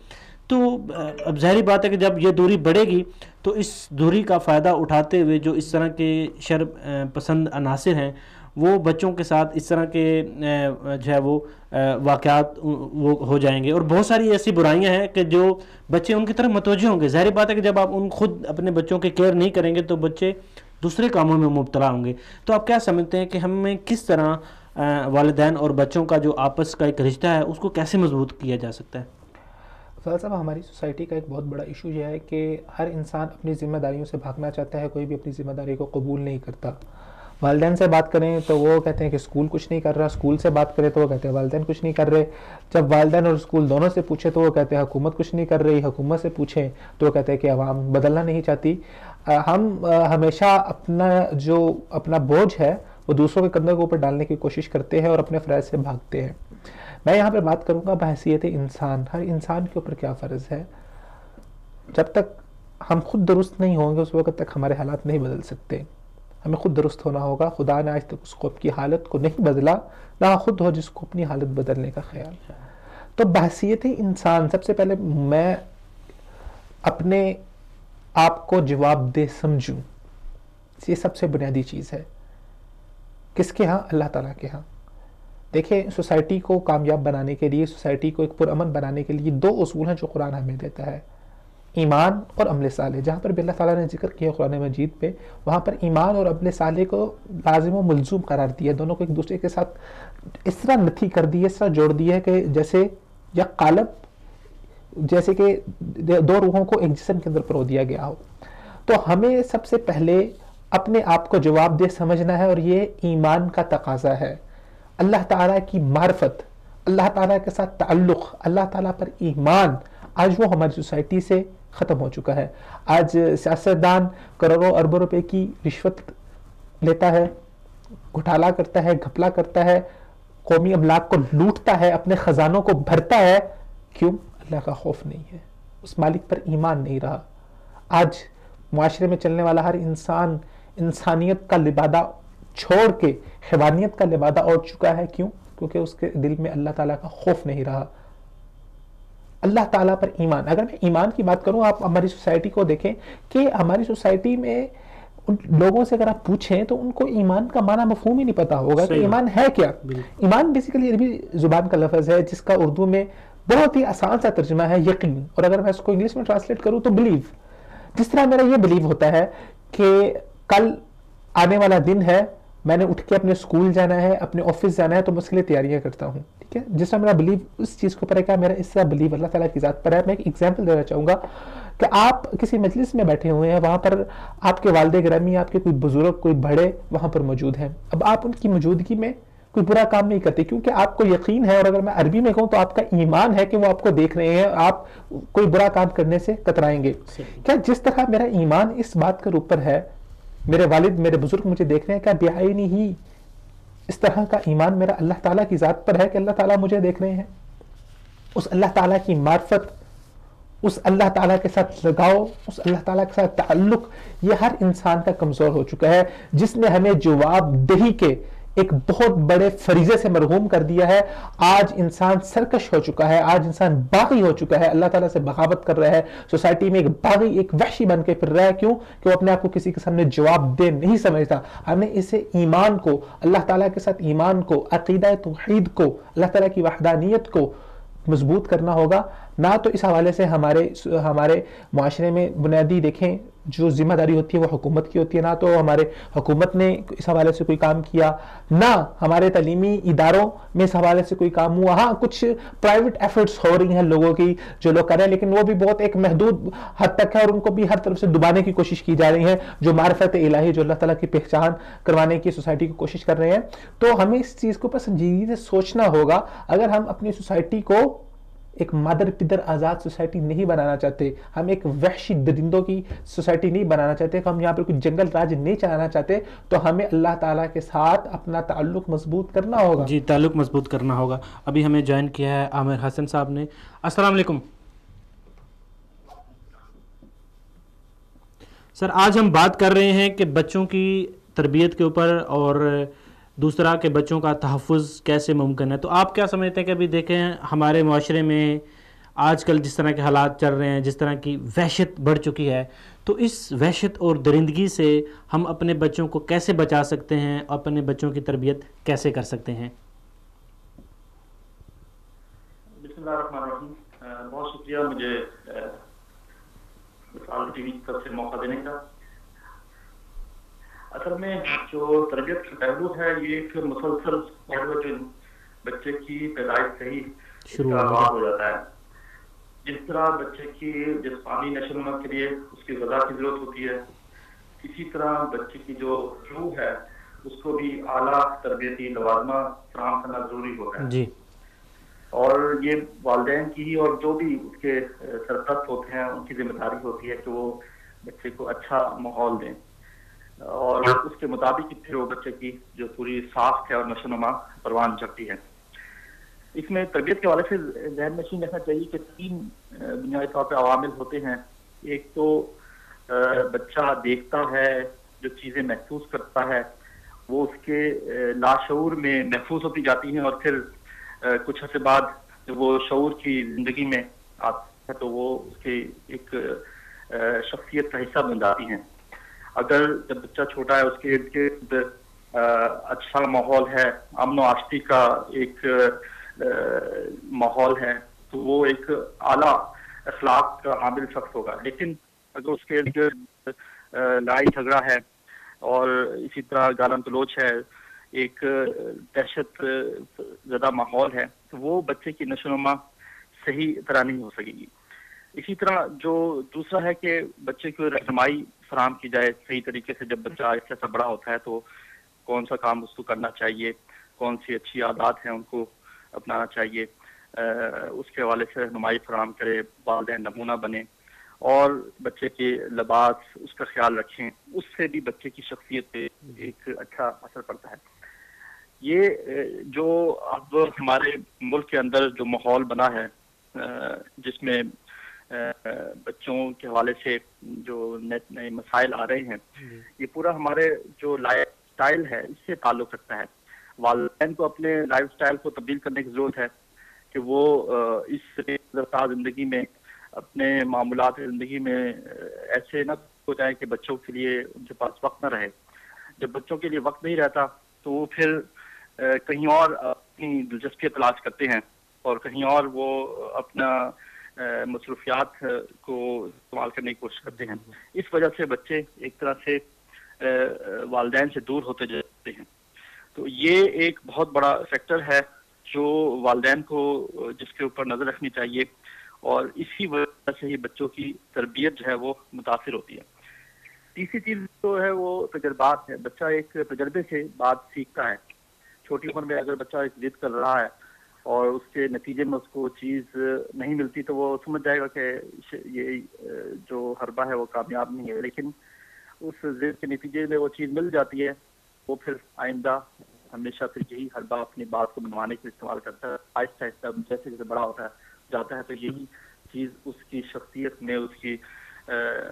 تو اب ظاہری بات ہے کہ جب یہ دوری بڑھے گی تو اس دوری کا فائدہ اٹھاتے ہوئے جو اس طرح کے شر پسند عناصر ہیں وہ بچوں کے ساتھ اس طرح کے جو ہے وہ واقعات وہ ہو جائیں گے، اور بہت ساری ایسی برائیاں ہیں کہ جو بچے ان کی طرف متوجہ ہوں گے. ظاہری بات ہے کہ جب آپ خود اپنے بچوں کی کیئر نہیں کریں گے تو بچے دوسرے کاموں میں مبتلا ہوں گے. تو آپ کیا سمجھتے ہیں کہ ہمیں کس طرح والدین اور بچوں کا جو آپس کا ایک رشتہ ہے اس کو کیسے مضبوط کیا جا سکتا ہے؟ فضل صاحب، ہماری سوسائٹی کا ایک بہت بڑا ایشو یہ ہے کہ ہر انسان اپنی ذمہ داریوں سے بھاگنا چاہتا ہے، کوئی بھی اپنی ذمہ داری کو قبول نہیں کرتا. والدین سے بات کریں تو وہ کہتے ہیں کہ اسکول کچھ نہیں کر رہا، اسکول سے بات کریں تو وہ کہتے ہیں والدین کچھ نہیں کر رہے. جب والدین اور اسکول دونوں سے پوچھیں تو وہ کہتے ہیں حکومت کچھ نہیں کر رہی، حکومت سے پوچھیں تو وہ کہتے ہیں کہ عوام بدلنا نہیں چاہتی. ہم ہمیشہ اپنا بوجھ ہے وہ دوسروں کے کندھوں کے اوپر ڈالنے کی کوشش کرتے ہیں اور اپنے فرائض سے بھاگتے ہیں. میں یہاں پہ بات کروں گا بحیثیت انسان، ہر انسان کے اوپر کیا فرض ہے. جب تک ہم خود درست نہیں ہوں گے اس وقت تک ہمارے حالات نہیں بدل سکتے. ہمیں خود درست ہونا ہوگا. خدا نے آج تک اس کو اپنی حالت کو نہیں بدلا، نہ خود ہو جس کو اپنی حالت بدلنے کا خیال ہے. تو بحیثیت انسان سب سے پہلے میں اپنے آپ کو جواب دہ سمجھوں، یہ سب سے بنیادی چیز ہے. کس کے ہاں؟ اللہ تعالیٰ کے ہاں. دیکھیں، سوسائٹی کو کامیاب بنانے کے لیے، سوسائٹی کو ایک پرامن بنانے کے لیے 2 اصول ہیں جو قرآن ہمیں دیتا ہے: ایمان اور عمل صالح. جہاں پر بھی اللہ تعالیٰ نے ذکر کیا قرآن مجید پہ، وہاں پر ایمان اور عمل صالح کو لازم و ملزوم قرار دیا. دونوں کو ایک دوسرے کے ساتھ اس طرح نتھی کر دی ہے، اس طرح جوڑ دی ہے کہ جیسے یک قالب، جیسے کہ 2 روحوں کو ایک جسم کے اندر پرو دیا گیا ہو. تو ہمیں سب سے پہلے اپنے آپ کو جواب دہ سمجھنا ہے، اور یہ ایمان کا تقاضا ہے. اللہ تعالیٰ کی معرفت، اللہ تعالیٰ کے ساتھ تعلق، اللہ تعالیٰ پر ایمان، آج وہ ہماری سوسائٹی سے ختم ہو چکا ہے. آج سیاستدان کروڑوں اربوں روپے کی رشوت لیتا ہے, گھوٹالا کرتا ہے, گھپلا کرتا ہے, قومی املاک کو لوٹتا ہے, اپنے خزانوں کو بھرتا ہے. کیوں؟ اللہ کا خوف نہیں ہے, اس مالک پر ایمان نہیں رہا. آج معاشرے میں چلنے والا ہر انسان انسانیت کا لبادہ چھوڑ کے حیوانیت کا لبادہ اوڑھ چکا ہے. کیوں؟ کیونکہ اس کے دل میں اللہ تعالیٰ کا خوف نہیں رہا. اللہ تعالیٰ پر ایمان. اگر میں ایمان کی بات کروں, آپ ہماری سوسائٹی کو دیکھیں کہ ہماری سوسائٹی میں ان لوگوں سے اگر آپ پوچھیں تو ان کو ایمان کا معنی مفہوم ہی نہیں پتا ہوگا کہ ایمان ہے کیا. ایمان بیسیکلی عربی زبان کا لفظ ہے جس کا اردو میں بہت ہی آسان سا ترجمہ ہے یقین, اور اگر میں اس کو انگلش میں ٹرانسلیٹ کروں تو بلیو. جس طرح میرا یہ بلیو ہوتا ہے کہ کل آنے والا دن ہے, میں نے اٹھ کے اپنے اسکول جانا ہے, اپنے آفس جانا ہے, تو میں اس کے لیے تیاریاں کرتا ہوں. ٹھیک ہے, جس طرح میرا بلیو اس چیز کے اوپر ہے, کیا میرا اس طرح بلیو اللہ تعالیٰ کی ذات پر ہے. میں ایک ایگزامپل دینا چاہوں گا کہ آپ کسی مجلس میں بیٹھے ہوئے ہیں, وہاں پر آپ کے والد گرامی, آپ کے کوئی بزرگ, کوئی بڑے وہاں پر موجود ہیں. اب آپ ان کی موجودگی میں کوئی برا کام نہیں کرتے کیونکہ آپ کو یقین ہے, اور اگر میں عربی میں کہوں تو آپ کا ایمان ہے کہ وہ آپ کو دیکھ رہے ہیں, آپ کوئی برا کام کرنے سے کترائیں گے. کیا جس طرح میرا ایمان اس بات کے اوپر ہے, میرے والد میرے بزرگ مجھے دیکھ رہے ہیں, کیا بیعینی ہی اس طرح کا ایمان میرا اللہ تعالیٰ کی ذات پر ہے کہ اللہ تعالیٰ مجھے دیکھ رہے ہیں. اس اللہ تعالیٰ کی معرفت, اس اللہ تعالیٰ کے ساتھ لگاؤ, اس اللہ تعالیٰ کے ساتھ تعلق, یہ ہر انسان کا کمزور ہو چکا ہے, جس نے ہمیں جواب دہی کے ایک بہت بڑے فریضے سے مرحوم کر دیا ہے. آج انسان سرکش ہو چکا ہے, آج انسان باغی ہو چکا ہے, اللہ تعالیٰ سے بغاوت کر رہا ہے, سوسائٹی میں ایک باغی, ایک وحشی بن کے پھر رہا ہے. کیوں؟ کہ وہ اپنے آپ کو کسی کے سامنے جواب دے نہیں سمجھتا. ہمیں اسے ایمان کو, اللہ تعالیٰ کے ساتھ ایمان کو, عقیدہ توحید کو, اللہ تعالیٰ کی وحدانیت کو مضبوط کرنا ہوگا. نہ تو اس حوالے سے ہمارے معاشرے میں بنیادی دیکھیں جو ذمہ داری ہوتی ہے وہ حکومت کی ہوتی ہے, نہ تو ہمارے حکومت نے اس حوالے سے کوئی کام کیا, نہ ہمارے تعلیمی اداروں میں اس حوالے سے کوئی کام ہوا. ہاں کچھ پرائیویٹ ایفرٹس ہو رہی ہیں لوگوں کی جو لوگ کر رہے ہیں, لیکن وہ بھی بہت ایک محدود حد تک ہے, اور ان کو بھی ہر طرف سے دبانے کی کوشش کی جا رہی ہے, جو معرفت الہی, جو اللہ تعالیٰ کی پہچان کروانے کی سوسائٹی کو کوشش کر رہے ہیں. تو ہمیں اس چیز کو پر سنجیدگی سے سوچنا ہوگا. اگر ہم اپنی سوسائٹی کو ایک مادر پدر آزاد سوسائٹی نہیں بنانا چاہتے, ہم ایک وحشی درندوں کی سوسائٹی نہیں بنانا چاہتے, ہم یہاں پر کوئی جنگل راج نہیں چلانا چاہتے, تو ہمیں اللہ تعالیٰ کے ساتھ اپنا تعلق مضبوط کرنا ہوگا. جی, تعلق مضبوط کرنا ہوگا. ابھی ہمیں جوائن کیا ہے عامر حسن صاحب نے. السلام علیکم سر. آج ہم بات کر رہے ہیں کہ بچوں کی تربیت کے اوپر, اور دوسرا کہ بچوں کا تحفظ کیسے ممکن ہے. تو آپ کیا سمجھتے ہیں کہ ابھی دیکھیں ہمارے معاشرے میں آج کل جس طرح کے حالات چل رہے ہیں, جس طرح کی وحشت بڑھ چکی ہے, تو اس وحشت اور درندگی سے ہم اپنے بچوں کو کیسے بچا سکتے ہیں, اور اپنے بچوں کی تربیت کیسے کر سکتے ہیں؟ بسم اللہ الرحمن الرحیم. بہت شکریہ مجھے ٹی وی کی طرف سے موقع دینے کا. اصل میں جو تربیت کا پہلو ہے یہ ایک مسلسل پہلو جو بچے کی پیدائش سے ہی شروع ہو جاتا ہے. جس طرح بچے کی جسمانی نشو و نما کے لیے اس کی غذا کی ضرورت ہوتی ہے, اسی طرح بچے کی جو روح ہے اس کو بھی اعلیٰ تربیتی لوازمہ فراہم کرنا ضروری ہوتا ہے. جی, اور یہ والدین کی ہی اور جو بھی اس کے سرپرست ہوتے ہیں ان کی ذمہ داری ہوتی ہے کہ وہ بچے کو اچھا ماحول دیں, اور اس کے مطابق پھر وہ بچے کی جو پوری ساخت ہے اور نشو و نما پروان چڑھتی ہے. اس میں تربیت کے حوالے سے ذہن نشین رکھنا چاہیے کہ 3 بنیادی طور پہ عوامل ہوتے ہیں. ایک تو بچہ دیکھتا ہے, جو چیزیں محسوس کرتا ہے وہ اس کے لاشعور میں محفوظ ہوتی جاتی ہیں, اور پھر کچھ عرصے بعد جب وہ شعور کی زندگی میں آتا ہے تو وہ اس کی ایک شخصیت کا حصہ بن جاتی ہیں. اگر جب بچہ چھوٹا ہے اس کے ارد گرد اچھا ماحول ہے, امن و آشتی کا ایک ماحول ہے, تو وہ ایک اعلیٰ اخلاق کا حامل شخص ہوگا. لیکن اگر اس کے ارد گرد لڑائی جھگڑا ہے اور اسی طرح گالم گلوچ ہے, ایک دہشت زدہ ماحول ہے, تو وہ بچے کی نشو و نما صحیح طرح نہیں ہو سکے گی. اسی طرح جو دوسرا ہے کہ بچے کو رہنمائی فراہم کی جائے صحیح طریقے سے. جب بچہ ایسا سا بڑا ہوتا ہے تو کون سا کام اس کو کرنا چاہیے, کون سی اچھی عادات ہیں ان کو اپنانا چاہیے, اس کے حوالے سے رہنمائی فراہم کرے, والدین نمونہ بنے. اور بچے کے لباس اس کا خیال رکھیں، اس سے بھی بچے کی شخصیت پہ ایک اچھا اثر پڑتا ہے. یہ جو اب ہمارے ملک کے اندر جو ماحول بنا ہے جس میں بچوں کے حوالے سے جو نئے مسائل آ رہے ہیں، یہ پورا ہمارے جو لائف سٹائل ہے اس سے تعلق رکھتا ہے. والدین کو اپنے لائف سٹائل کو تبدیل کرنے کی ضرورت ہے کہ وہ اس رفتار زندگی میں اپنے معمولات زندگی میں ایسے نہ ہو جائیں کہ بچوں کے لیے ان کے پاس وقت نہ رہے. جب بچوں کے لیے وقت نہیں رہتا تو وہ پھر کہیں اور اپنی دلچسپی تلاش کرتے ہیں اور کہیں اور وہ اپنا مصروفیات کو استعمال کرنے کی کوشش کرتے ہیں. اس وجہ سے بچے ایک طرح سے والدین سے دور ہوتے جاتے ہیں. تو یہ ایک بہت بڑا فیکٹر ہے جو والدین کو جس کے اوپر نظر رکھنی چاہیے، اور اسی وجہ سے ہی بچوں کی تربیت جو ہے وہ متاثر ہوتی ہے. تیسری چیز جو ہے وہ تجربات ہے. بچہ ایک تجربے سے بات سیکھتا ہے. چھوٹی عمر میں اگر بچہ ایک ضد کر رہا ہے اور اس کے نتیجے میں اس کو چیز نہیں ملتی تو وہ سمجھ جائے گا کہ یہ جو حربہ ہے وہ کامیاب نہیں ہے. لیکن اس ضد کے نتیجے میں وہ چیز مل جاتی ہے، وہ پھر آئندہ ہمیشہ پھر یہی حربہ اپنی بات کو منوانے کے لیے استعمال کرتا ہے. آہستہ آہستہ جیسے جیسے بڑا ہوتا ہے جاتا ہے تو یہی چیز اس کی شخصیت میں، اس کی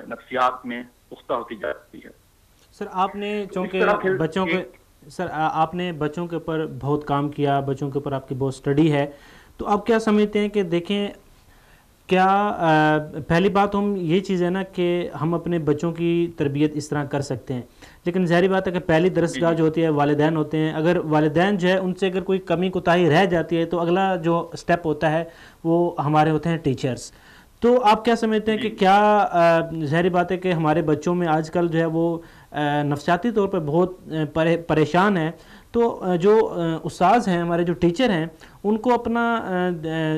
نفسیات میں پختہ ہوتی جاتی ہے. سر آپ نے چونکہ بچوں کے آپ نے بچوں کے اوپر بہت کام کیا، بچوں کے اوپر آپ کی بہت سٹڈی ہے، تو آپ کیا سمجھتے ہیں کہ دیکھیں کیا پہلی بات ہم یہ چیز ہے نا کہ ہم اپنے بچوں کی تربیت اس طرح کر سکتے ہیں، لیکن ظاہری بات ہے کہ پہلی درسگاہ جو ہوتی ہے والدین ہوتے ہیں. اگر والدین جو ہے ان سے اگر کوئی کمی کوتاہی رہ جاتی ہے تو اگلا جو سٹیپ ہوتا ہے وہ ہمارے ہوتے ہیں ٹیچرز. تو آپ کیا سمجھتے ہیں کہ کیا ظاہری بات ہے کہ ہمارے بچوں میں آج کل جو ہے وہ نفسیاتی طور پہ بہت پریشان ہیں، تو جو استاذ ہیں، ہمارے جو ٹیچر ہیں، ان کو اپنا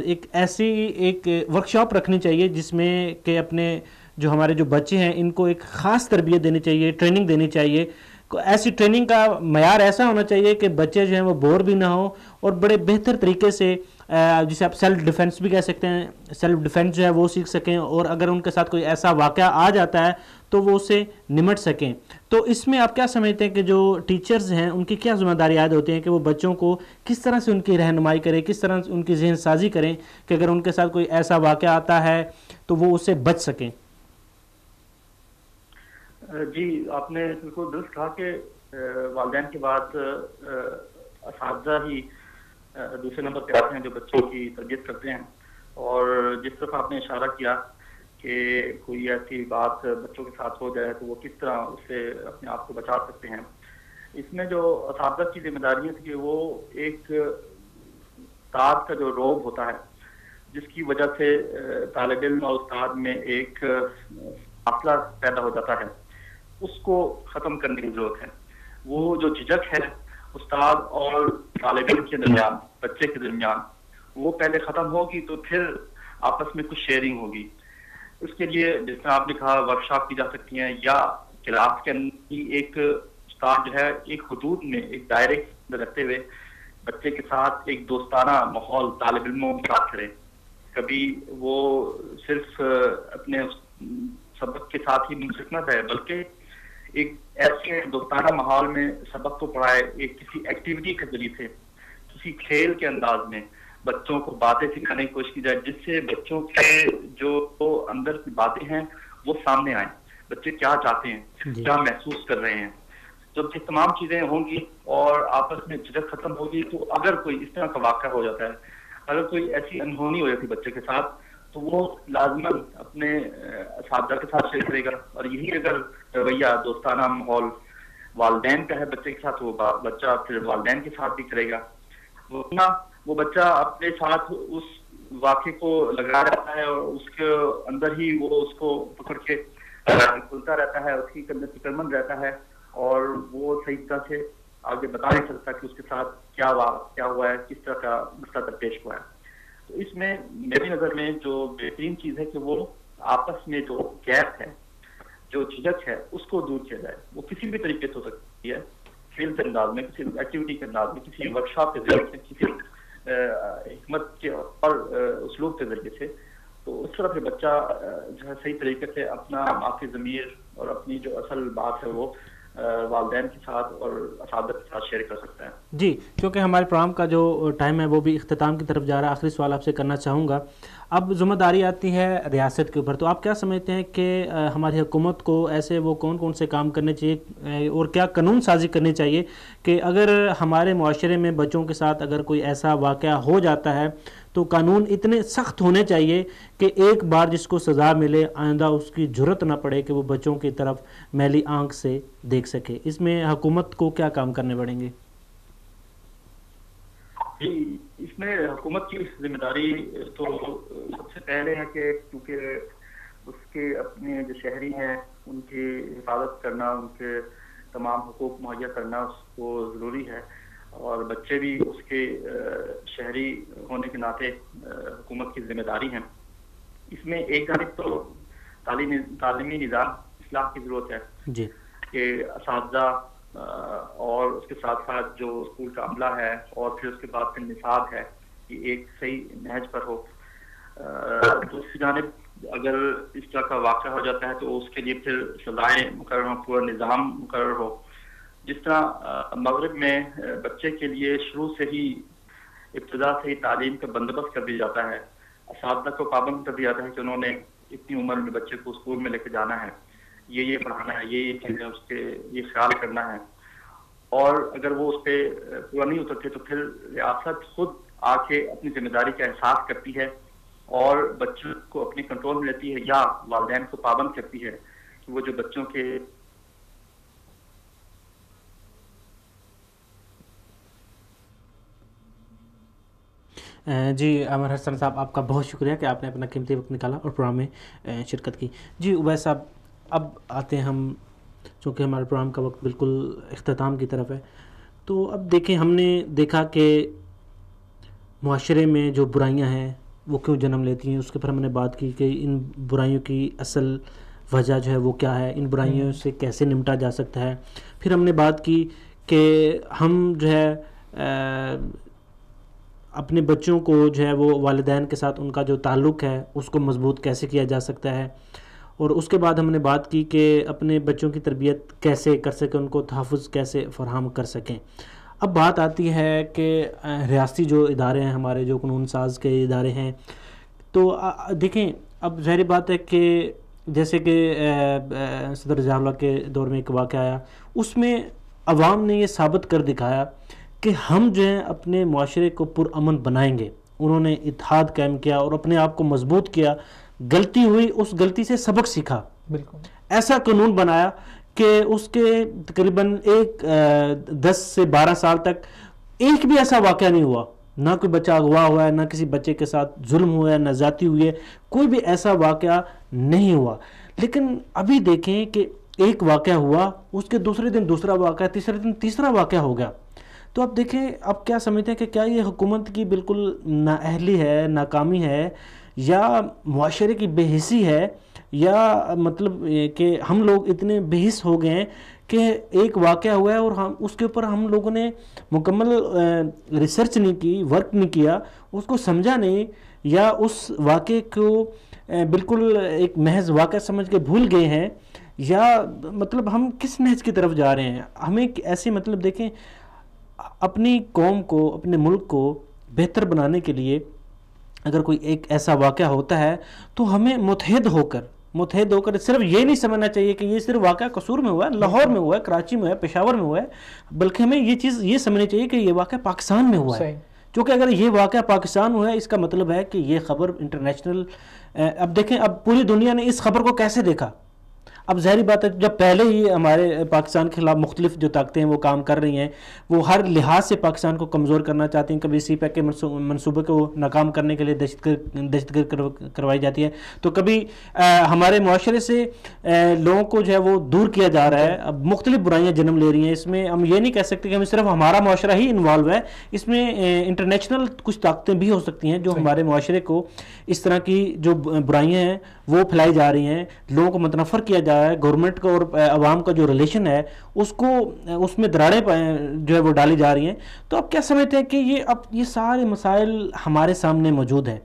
ایک ایسی ایک ورکشاپ رکھنی چاہیے جس میں کہ اپنے جو ہمارے جو بچے ہیں ان کو ایک خاص تربیت دینی چاہیے، ٹریننگ دینی چاہیے. ایسی ٹریننگ کا معیار ایسا ہونا چاہیے کہ بچے جو ہیں وہ بور بھی نہ ہوں اور بڑے بہتر طریقے سے جسے آپ سیلف ڈیفنس بھی کہہ سکتے ہیں، سیلف ڈیفنس جو ہے وہ سیکھ سکیں، اور اگر ان کے ساتھ کوئی ایسا واقعہ آ جاتا ہے تو وہ اسے نمٹ سکیں. تو اس میں آپ کیا سمجھتے ہیں کہ جو ٹیچرز ہیں ان کی کیا ذمہ داری عائد ہوتی ہیں کہ وہ بچوں کو کس طرح سے ان کی رہنمائی کریں، کس طرح ان کی ذہن سازی کریں کہ اگر ان کے ساتھ کوئی ایسا واقعہ آتا ہے تو وہ اس سے بچ سکیں؟ جی آپ نے بالکل درست کہا کہ والدین کے بعد اساتذہ ہی دوسرے نمبر پہ آتے ہیں جو بچوں کی تربیت کرتے ہیں. اور جس طرح آپ نے اشارہ کیا کہ کوئی ایسی بات بچوں کے ساتھ ہو جائے تو وہ کس طرح اس سے اپنے آپ کو بچا سکتے ہیں، اس میں جو اساتذہ کی ذمہ داری ہے کہ وہ ایک استاد کا جو روب ہوتا ہے جس کی وجہ سے طالب علم اور استاد میں ایک فاصلہ پیدا ہو جاتا ہے، اس کو ختم کرنے کی ضرورت ہے. وہ جو جھجک ہے استاد اور طالب علم کے درمیان، بچے کے درمیان، وہ پہلے ختم ہوگی تو پھر آپس میں کچھ شیئرنگ ہوگی. اس کے لیے جس طرح آپ نے کہا ورکشاپ کی جا سکتی ہیں، یا کلاس کے اندر ہی ایک استاد جو ہے ایک حدود میں، ایک دائرے کے اندر رہتے ہوئے بچے کے ساتھ ایک دوستانہ ماحول طالب علموں کے ساتھ کرے. کبھی وہ صرف اپنے سبق کے ساتھ ہی منسلک نہ رہے بلکہ ایک ایسے دوستانہ ماحول میں سبق کو پڑھائے، ایک کسی ایکٹیویٹی کے ذریعے سے، کسی کھیل کے انداز میں بچوں کو باتیں سکھانے کی کوشش کی جائے جس سے بچوں کے جو اندر کی باتیں ہیں وہ سامنے آئیں. بچے کیا چاہتے ہیں، کیا محسوس کر رہے ہیں. جب یہ تمام چیزیں ہوں گی اور آپس میں جھجک ختم ہوگی تو اگر کوئی اس طرح کا واقعہ ہو جاتا ہے، اگر کوئی ایسی انہونی ہو جاتی بچے کے ساتھ، تو وہ لازماً اپنے اساتذہ کے ساتھ شیئر کرے گا. اور یہی اگر رویہ دوستانہ ماحول والدین کا ہے بچے کے ساتھ، وہ بچہ پھر والدین کے ساتھ بھی کرے گا. وہ بچہ اپنے ساتھ اس واقعے کو لگا رہتا ہے اور اس کے اندر ہی وہ اس کو پکڑ کے کھلتا رہتا ہے، اس کی فکر مند رہتا ہے، اور وہ صحیح طرح سے آگے بتا نہیں سکتا کہ اس کے ساتھ کیا ہوا ہے، کس طرح کا مسئلہ درپیش ہوا ہے. تو اس میں میری نظر میں جو بہترین چیز ہے کہ وہ آپس میں جو گیپ ہے، جو جھجک ہے، اس کو دور کیا جائے. وہ کسی بھی طریقے سے ہو سکتی ہے، کھیل کے انداز میں، کسی ایکٹیویٹی کے انداز میں، کسی ورکشاپ کے ذریعے سے، کسی حکمت کے اور اسلوب کے ذریعے سے. تو اس طرح پھر بچہ جو ہے صحیح طریقے سے اپنا معافی ضمیر اور اپنی جو اصل بات ہے وہ والدین کے ساتھ اور اساتذہ کے ساتھ شیئر کر سکتا ہے. جی، کیونکہ ہمارے پروگرام کا جو ٹائم ہے وہ بھی اختتام کی طرف جا رہا ہے. آخری سوال آپ سے کرنا چاہوں گا. اب ذمہ داری آتی ہے ریاست کے اوپر، تو آپ کیا سمجھتے ہیں کہ ہماری حکومت کو ایسے وہ کون کون سے کام کرنے چاہیے اور کیا قانون سازی کرنی چاہیے کہ اگر ہمارے معاشرے میں بچوں کے ساتھ اگر کوئی ایسا واقعہ ہو جاتا ہے تو قانون اتنے سخت ہونے چاہیے کہ ایک بار جس کو سزا ملے آئندہ اس کی جرت نہ پڑے کہ وہ بچوں کی طرف میلی آنکھ سے دیکھ سکے. اس میں حکومت کو کیا کام کرنے پڑیں گے؟ جی، اس میں حکومت کی ذمہ داری تو سب سے پہلے ہے کہ کیونکہ اس کے اپنے جو شہری ہیں ان کی حفاظت کرنا، ان کے تمام حقوق مہیا کرنا اس کو ضروری ہے، اور بچے بھی اس کے شہری ہونے کے ناطے حکومت کی ذمہ داری ہیں. اس میں ایک جانب تو تعلیمی نظام اصلاح کی ضرورت ہے جی، کہ اساتذہ اور اس کے ساتھ ساتھ جو اسکول کا عملہ ہے اور پھر اس کے بعد پھر نصاب ہے کہ ایک صحیح نہج پر ہو. دوسری جانب اگر اس طرح کا واقعہ ہو جاتا ہے تو اس کے لیے پھر سزائیں مقرر ہوں، پورا نظام مقرر ہو. جس طرح مغرب میں بچے کے لیے شروع سے ہی ابتدا سے ہی تعلیم کا بندوبست کر دیا جاتا ہے، اساتذہ کو پابند کر دیا جاتا ہے کہ انہوں نے اتنی عمر میں بچے کو اسکول میں لے کے جانا ہے، یہ پڑھانا ہے، یہ چیزیں اس کے یہ خیال کرنا ہے. اور اگر وہ اس پہ پورا نہیں اترتے تو پھر ریاست خود آ کے اپنی ذمہ داری کا احساس کرتی ہے اور بچوں کو اپنے کنٹرول میں لیتی ہے یا والدین کو پابند کرتی ہے کہ وہ جو بچوں کے جی عامر حسن صاحب، آپ کا بہت شکریہ کہ آپ نے اپنا قیمتی وقت نکالا اور پروگرام میں شرکت کی. جی عبید صاحب، اب آتے ہیں ہم، چونکہ ہمارے پروگرام کا وقت بالکل اختتام کی طرف ہے، تو اب دیکھیں ہم نے دیکھا کہ معاشرے میں جو برائیاں ہیں وہ کیوں جنم لیتی ہیں. اس کے اوپر ہم نے بات کی کہ ان برائیوں کی اصل وجہ جو ہے وہ کیا ہے، ان برائیوں سے کیسے نمٹا جا سکتا ہے. پھر ہم نے بات کی کہ ہم جو ہے اپنے بچوں کو جو ہے وہ والدین کے ساتھ ان کا جو تعلق ہے اس کو مضبوط کیسے کیا جا سکتا ہے. اور اس کے بعد ہم نے بات کی کہ اپنے بچوں کی تربیت کیسے کر سکیں، ان کو تحفظ کیسے فراہم کر سکیں. اب بات آتی ہے کہ ریاستی جو ادارے ہیں ہمارے، جو قانون ساز کے ادارے ہیں، تو دیکھیں اب ظاہری بات ہے کہ جیسے کہ صدر ضیاء اللہ کے دور میں ایک واقعہ آیا، اس میں عوام نے یہ ثابت کر دکھایا کہ ہم جو ہیں اپنے معاشرے کو پرامن بنائیں گے. انہوں نے اتحاد قائم کیا اور اپنے آپ کو مضبوط کیا. غلطی ہوئی، اس غلطی سے سبق سیکھا، بالکل ایسا قانون بنایا کہ اس کے تقریباً 10 سے 12 سال تک ایک بھی ایسا واقعہ نہیں ہوا، نہ کوئی بچہ اغوا ہوا ہے، نہ کسی بچے کے ساتھ ظلم ہوا ہے، نہ زیادتی ہوئی ہے، کوئی بھی ایسا واقعہ نہیں ہوا. لیکن ابھی دیکھیں کہ ایک واقعہ ہوا، اس کے دوسرے دن دوسرا واقعہ، تیسرے دن تیسرا واقعہ ہو گیا. تو اب دیکھیں اب کیا سمجھتے ہیں کہ کیا یہ حکومت کی بالکل نااہلی ہے، ناکامی ہے، یا معاشرے کی بے حسی ہے، یا مطلب کہ ہم لوگ اتنے بے حس ہو گئے ہیں کہ ایک واقعہ ہوا ہے اور ہم اس کے اوپر ہم لوگوں نے مکمل ریسرچ نہیں کی، ورک نہیں کیا، اس کو سمجھا نہیں، یا اس واقعے کو بالکل ایک محض واقعہ سمجھ کے بھول گئے ہیں، یا مطلب ہم کس نہج کی طرف جا رہے ہیں. ہمیں ایسے مطلب دیکھیں اپنی قوم کو، اپنے ملک کو بہتر بنانے کے لیے اگر کوئی ایک ایسا واقعہ ہوتا ہے تو ہمیں متحد ہو کر صرف یہ نہیں سمجھنا چاہیے کہ یہ صرف واقعہ قصور میں ہوا ہے، لاہور میں ہوا ہے، کراچی میں ہوا ہے، پشاور میں ہوا ہے، بلکہ ہمیں یہ چیز یہ سمجھنی چاہیے کہ یہ واقعہ پاکستان میں ہوا ہے. کیونکہ اگر یہ واقعہ پاکستان ہوا ہے اس کا مطلب ہے کہ یہ خبر انٹرنیشنل. اب دیکھیں اب پوری دنیا نے اس خبر کو کیسے دیکھا. اب ظاہری بات ہے جب پہلے ہی ہمارے پاکستان کے خلاف مختلف جو طاقتیں ہیں وہ کام کر رہی ہیں، وہ ہر لحاظ سے پاکستان کو کمزور کرنا چاہتی ہیں. کبھی سی پیک کے منصوبے کو ناکام کرنے کے لیے دہشت گرد کروائی جاتی ہے، تو کبھی ہمارے معاشرے سے لوگوں کو جو ہے وہ دور کیا جا رہا ہے. اب مختلف برائیاں جنم لے رہی ہیں. اس میں ہم یہ نہیں کہہ سکتے کہ ہمیں صرف ہمارا معاشرہ ہی انوالو ہے، اس میں انٹرنیشنل کچھ طاقتیں بھی ہو سکتی ہیں جو ہمارے معاشرے کو اس طرح کی جو برائیاں ہیں وہ پھیلائی جا رہی ہیں، لوگوں کو متنفر کیا جا رہا ہے. گورنمنٹ کا اور عوام کا جو ریلیشن ہے اس میں دراڑیں جو ہے وہ ڈالی جا رہی ہیں. تو اب کیا سمجھتے ہیں کہ اب یہ سارے مسائل ہمارے سامنے موجود ہیں.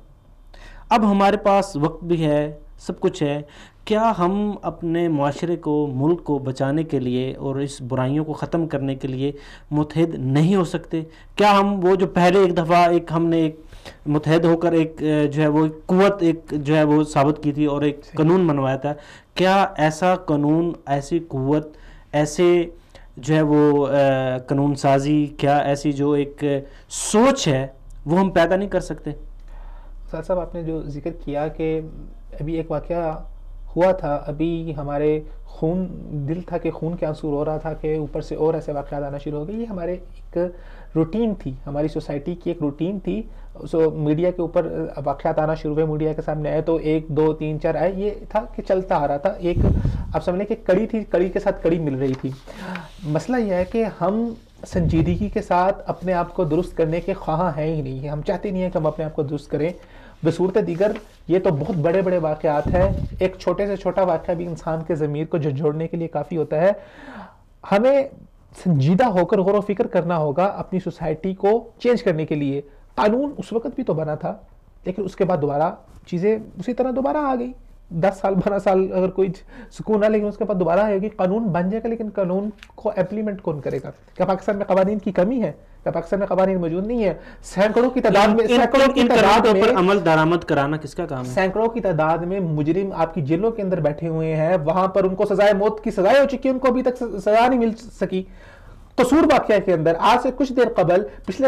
اب ہمارے پاس وقت بھی ہے، سب کچھ ہے، کیا ہم اپنے معاشرے کو، ملک کو بچانے کے لیے اور اس برائیوں کو ختم کرنے کے لیے متحد نہیں ہو سکتے؟ کیا ہم وہ جو پہلے ایک دفعہ ہم نے ایک متحد ہو کر ایک جو ہے وہ قوت ایک جو ہے وہ ثابت کی تھی اور ایک قانون بنوایا تھا، کیا ایسا قانون، ایسی قوت، ایسے جو ہے وہ قانون سازی، کیا ایسی جو ایک سوچ ہے وہ ہم پیدا نہیں کر سکتے؟ سر صاحب آپ نے جو ذکر کیا کہ ابھی ایک واقعہ ہوا تھا، ابھی ہمارے خون دل تھا کہ خون کے آنسو رو رہا تھا کہ اوپر سے اور ایسے واقعات آنا شروع ہو گئے. یہ ہمارے ایک روٹین تھی، ہماری سوسائٹی کی ایک روٹین تھی. سو میڈیا کے اوپر واقعات آنا شروع ہوئے، میڈیا کے سامنے آئے تو 1 2 3 4 آئے. یہ تھا کہ چلتا آ رہا تھا، ایک آپ سمجھ لیں کہ کڑی تھی، کڑی کے ساتھ کڑی مل رہی تھی. مسئلہ یہ ہے کہ ہم سنجیدگی کے ساتھ اپنے آپ کو درست کرنے کے خواہاں ہیں ہی نہیں. ہم چاہتے نہیں ہیں کہ ہم اپنے آپ کو درست کریں. بصورت دیگر یہ تو بہت بڑے بڑے واقعات ہیں، ایک چھوٹے سے چھوٹا واقعہ بھی انسان کے ضمیر کو جھنجھوڑنے کے لیے کافی ہوتا ہے. ہمیں سنجیدہ ہو کر غور و فکر کرنا ہوگا اپنی سوسائٹی کو چینج کرنے کے لیے. قانون اس وقت بھی تو بنا تھا، لیکن اس کے بعد دوبارہ چیزیں اسی طرح دوبارہ آ گئی. 10 سال 12 سال اگر کوئی سکون نہ، لیکن اس کے بعد دوبارہ آئے گی. قانون بن جائے گا، لیکن قانون کو امپلیمنٹ کون کرے گا؟ کیا پاکستان میں قوانین کی کمی ہے؟ کیا پاکستان میں قوانین موجود نہیں ہے؟ سینکڑوں کی تعداد میں عمل درآمد کرانا کس کا کام ہے؟ سینکڑوں کی تعداد میں مجرم آپ کی جیلوں کے اندر بیٹھے ہوئے ہیں، وہاں پر ان کو سزائے موت کی سزائیں ہو چکی، ان کو ابھی تک سزا نہیں مل سکی. قصور واقعہ کے اندر آج سے کچھ دیر قبل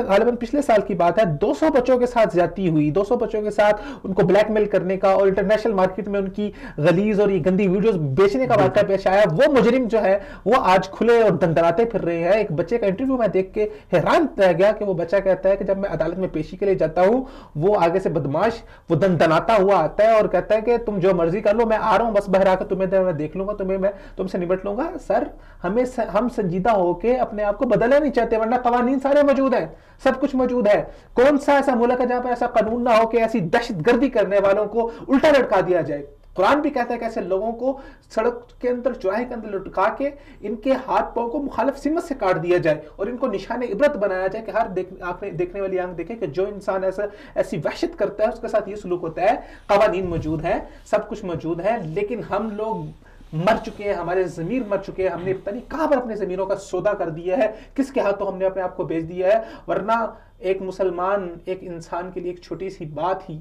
غالباً پچھلے سال کی بات ہے، 200 بچوں کے ساتھ زیادتی ہوئی. 200 بچوں کے ساتھ ان کو بلیک میل کرنے کا اور انٹرنیشنل مارکیٹ میں ان کی غلیظ اور یہ گندی ویڈیوز بیچنے کا واقعہ پیش آیا. وہ مجرم جو ہے وہ آج کھلے اور دندناتے پھر رہے ہیں. ایک بچے کا انٹرویو میں دیکھ کے حیران رہ گیا کہ وہ بچہ کہتا ہے کہ جب میں عدالت میں پیشی کے لیے جاتا ہوں، وہ آگے سے بدماش وہ دندناتا ہوا آتا ہے اور کہتا ہے کہ تم جو مرضی کر لو، میں آ رہا ہوں بس باہر آ کر تمہیں دیکھ لوں گا، میں تم سے نمٹ لوں گا. سر ہم سنجیدہ ہو کے اپنے آپ کو بدلنا نہیں چاہتے، ورنہ قوانین سارے موجود ہیں، سب کچھ موجود ہے. کون سا ایسا ملک ہے جہاں پر ایسا قانون نہ ہو کہ ایسی دہشت گردی کرنے والوں کو الٹا لٹکا دیا جائے؟ قرآن بھی کہتا ہے کہ ایسے لوگوں کو سڑک کے اندر، چوراہے کے اندر لٹکا کے ان کے ہاتھ پاؤں کو مخالف سمت سے کاٹ دیا جائے اور ان کو نشان عبرت بنایا جائے کہ ہر دیکھنے والی آنکھ دیکھے کہ جو انسان ایسی وحشت کرتا ہے اس کے ساتھ یہ سلوک ہوتا ہے. قوانین موجود ہیں، سب کچھ موجود ہے، لیکن ہم لوگ مر چکے ہیں، ہمارے ضمیر مر چکے ہیں. ہم نے پتہ نہیں کہاں پر اپنے ضمیروں کا سودا کر دیا ہے، کس کے ہاتھوں ہم نے اپنے آپ کو بیچ دیا ہے. ورنہ ایک مسلمان، ایک انسان کے لیے ایک چھوٹی سی بات ہی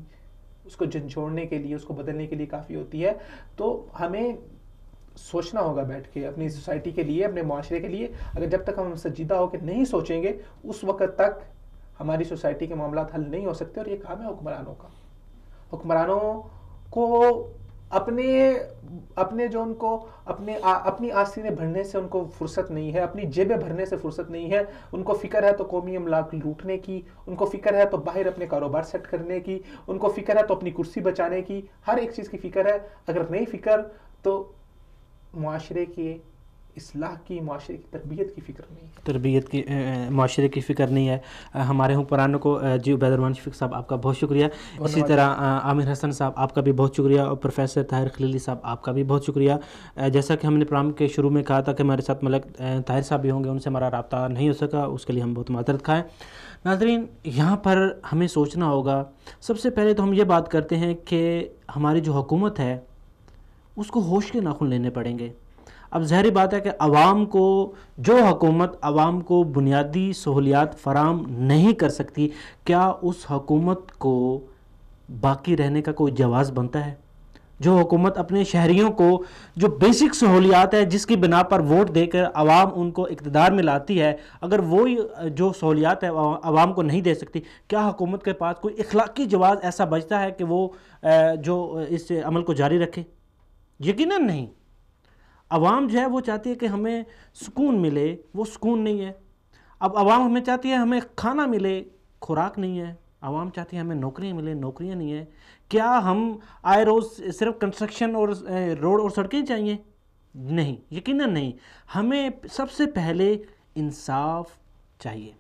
اس کو جھنجھوڑنے کے لیے، اس کو بدلنے کے لیے کافی ہوتی ہے. تو ہمیں سوچنا ہوگا بیٹھ کے اپنی سوسائٹی کے لیے، اپنے معاشرے کے لیے. اگر جب تک ہم سنجیدہ ہو کے نہیں سوچیں گے، اس وقت تک ہماری سوسائٹی کے معاملات حل نہیں ہو سکتے. اور یہ کام ہے حکمرانوں کا. حکمرانوں کو اپنے جو ان کو اپنی آستینیں بھرنے سے ان کو فرصت نہیں ہے، اپنی جیبیں بھرنے سے فرصت نہیں ہے. ان کو فکر ہے تو قومی املاک لوٹنے کی، ان کو فکر ہے تو باہر اپنے کاروبار سیٹ کرنے کی، ان کو فکر ہے تو اپنی کرسی بچانے کی. ہر ایک چیز کی فکر ہے. اگر نہیں فکر تو معاشرے کی اصلاح کی، معاشرے کی تربیت کی فکر نہیں ہے، معاشرے کی فکر نہیں ہے. ہمارے حکمرانوں کو جی عبید الرحمان شفیق صاحب آپ کا بہت شکریہ. اسی طرح عامر حسن صاحب آپ کا بھی بہت شکریہ، اور پروفیسر طاہر خلیلی صاحب آپ کا بھی بہت شکریہ. جیسا کہ ہم نے پروگرام کے شروع میں کہا تھا کہ ہمارے ساتھ ملک طاہر صاحب بھی ہوں گے، ان سے ہمارا رابطہ نہیں ہو سکا، اس کے لیے ہم بہت معذرت خواہ ہیں. ناظرین، یہاں پر ہمیں سوچنا ہوگا. سب سے پہلے تو ہم یہ بات کرتے ہیں کہ ہماری جو حکومت ہے اس کو ہوش کے ناخن لینے پڑیں گے. اب ظاہری بات ہے کہ عوام کو، جو حکومت عوام کو بنیادی سہولیات فراہم نہیں کر سکتی، کیا اس حکومت کو باقی رہنے کا کوئی جواز بنتا ہے؟ جو حکومت اپنے شہریوں کو جو بیسک سہولیات ہے، جس کی بنا پر ووٹ دے کر عوام ان کو اقتدار میں لاتی ہے، اگر وہ جو سہولیات ہے عوام کو نہیں دے سکتی، کیا حکومت کے پاس کوئی اخلاقی جواز ایسا بچتا ہے کہ وہ جو اس عمل کو جاری رکھے؟ یقیناً نہیں. عوام جو ہے وہ چاہتی ہے کہ ہمیں سکون ملے، وہ سکون نہیں ہے. اب عوام ہمیں چاہتی ہے ہمیں کھانا ملے، خوراک نہیں ہے. عوام چاہتی ہے ہمیں نوکریاں ملے، نوکریاں نہیں ہیں. کیا ہم آئے روز صرف کنسٹرکشن اور روڈ اور سڑکیں چاہیے؟ نہیں، یقیناً نہیں. ہمیں سب سے پہلے انصاف چاہیے،